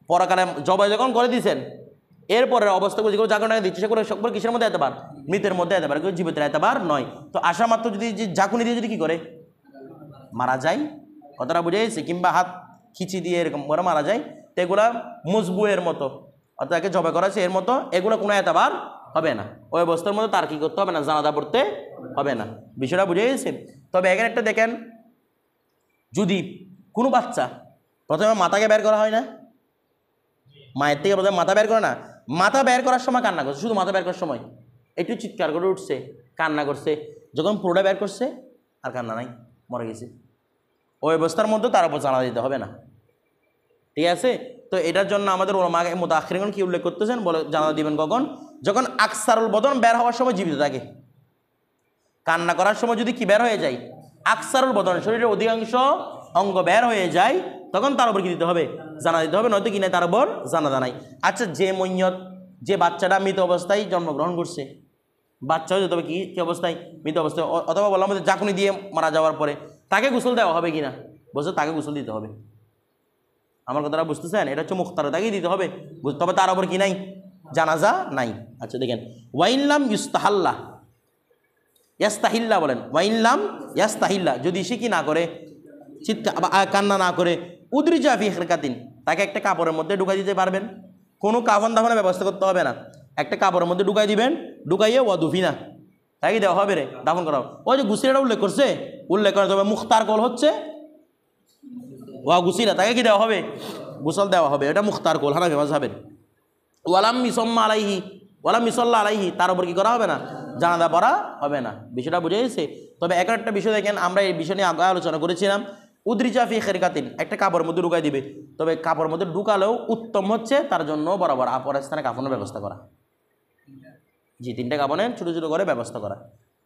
পরকালে জবে যখন করে দিয়েছেন এরপরের অবস্থাগুলো যেগুলো ঝাঁকুনি দিচ্ছে সেগুলো সকল কিসের মধ্যে যেতে পার, মৃতের মধ্যে যেতে পারে, কেউ জীবিতের যেতে পার নয়। তো আসা মাত্র যদি যে ঝাঁকুনি দিয়ে যদি কী করে মারা যায়, কথাটা বুঝে গেছে, কিংবা হাত খিচি দিয়ে এরকম করে মারা যায়, তো এগুলা মজবুয়ের মতো, অর্থাৎ একে জবে করা আছে এর মতো, এগুলো কোনো এতবার হবে না, ওই অবস্থার মধ্যে তার কী করতে হবে না, জানাজা পড়তে হবে না। বিষয়টা বুঝে গেছে? তবে এখানে একটা দেখেন, যদি কোনো বাচ্চা প্রথমে মাথাকে বের করা হয় না, মায়ের থেকে প্রথমে মাথা বের করে না, মাথা বের করার সময় কান্না করছে, শুধু মাথা বের করার সময় একটু চিৎকার করে উঠছে, কান্না করছে, যখন পুরোটা বের করছে আর কান্না নাই, মরে গেছে, ওই অবস্থার মধ্যে তার উপর জানা দিতে হবে না, ঠিক আছে? তো এটার জন্য আমাদের ওলামায়ে মুতাআখিরিন কি উল্লেখ করতেছেন, বলে জানা দিবেন কখন, যখন আকসারুল বদন বের হওয়ার সময় জীবিত থাকে, কান্না করার সময় যদি কি বের হয়ে যায়, আকসারুল বদন, শরীরের অধিকাংশ অঙ্গ বের হয়ে যায়, তখন তার উপর কি দিতে হবে, জানা দিতে হবে, নয়তো কিনা তার উপর জানাজা নাই। আচ্ছা, যে মৈয়ত, যে বাচ্চাটা মৃত অবস্থায় জন্মগ্রহণ করছে, বাচ্চা হয়ে যেতে হবে কি অবস্থায়, মৃত অবস্থায়, অথবা বললাম যে ঝাঁকুনি দিয়ে মারা যাওয়ার পরে, তাকে গোসল দেওয়া হবে কিনা, বলছে তাকে গোসল দিতে হবে। আমার কথাটা বুঝতেছেন? এটা হচ্ছে মুখতার, তাকেই দিতে হবে, তবে তার উপর কি নাই, জানাজা নাই। আচ্ছা দেখেন, ওয়াইনলাম ইস্তাহাল্লা, ইয়াস্তাহিল্লা বলেন, ওয়াইনলাম ইয়াস্তাহিল্লা, যদি সে কি না করে, চিৎকার কান্না না করে, উদরিজা ফি খিরকাতিন, তাকে একটা কাপড়ের মধ্যে ঢুকাই দিতে পারবেন, কোনো কাফন দাফনের ব্যবস্থা করতে হবে না, একটা কাপড়ের মধ্যে ঢুকাই দিবেন, ঢুকাইয়ে ওয়াদুফিনা, তাকে দেওয়া হবে রে, দাফন করা হবে। ওই যে গুসিলাটা উল্লেখ করছে, উল্লেখ করা যাবে, মুখতার কল হচ্ছে ওয়া গুসিলা, তাকে কি দেওয়া হবে, গোসল দেওয়া হবে, এটা মুখতার কল, হানাফি মাযহাবের। ওয়ালাম মিসাম্মা আলাইহি, ওয়ালাম মিসাল্লা আলাইহি, তার উপর কি করা হবে না, জানাজা পড়া হবে না। বিষয়টা বুঝে গেছে? তবে এখন একটা বিষয় দেখেন, আমরা এই বিষয় নিয়ে আগে আলোচনা করেছিলাম, উদ্রিজা ফি খিরকাতিন, একটা কাপড়ের মধ্যে ঢুকাই দিবে, তবে কাপড়ের মধ্যে ঢুকালেও উত্তম হচ্ছে তার জন্য বরাবর আপর স্থানে কাফনের ব্যবস্থা করা, জি, 3টা কাপড়ের ছোটো ছোটো করে ব্যবস্থা করা,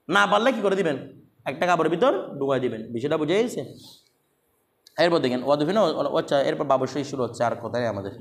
না পারলে কি করে দিবেন, একটা কাপড়ের ভিতর ঢুকাই দিবেন। বিষয়টা বুঝে গেছে? এরপর দেখেন ওয়াদুফিনা, আচ্ছা, এরপর বাবুর সই শুরু হচ্ছে, আর কোথায় আমাদের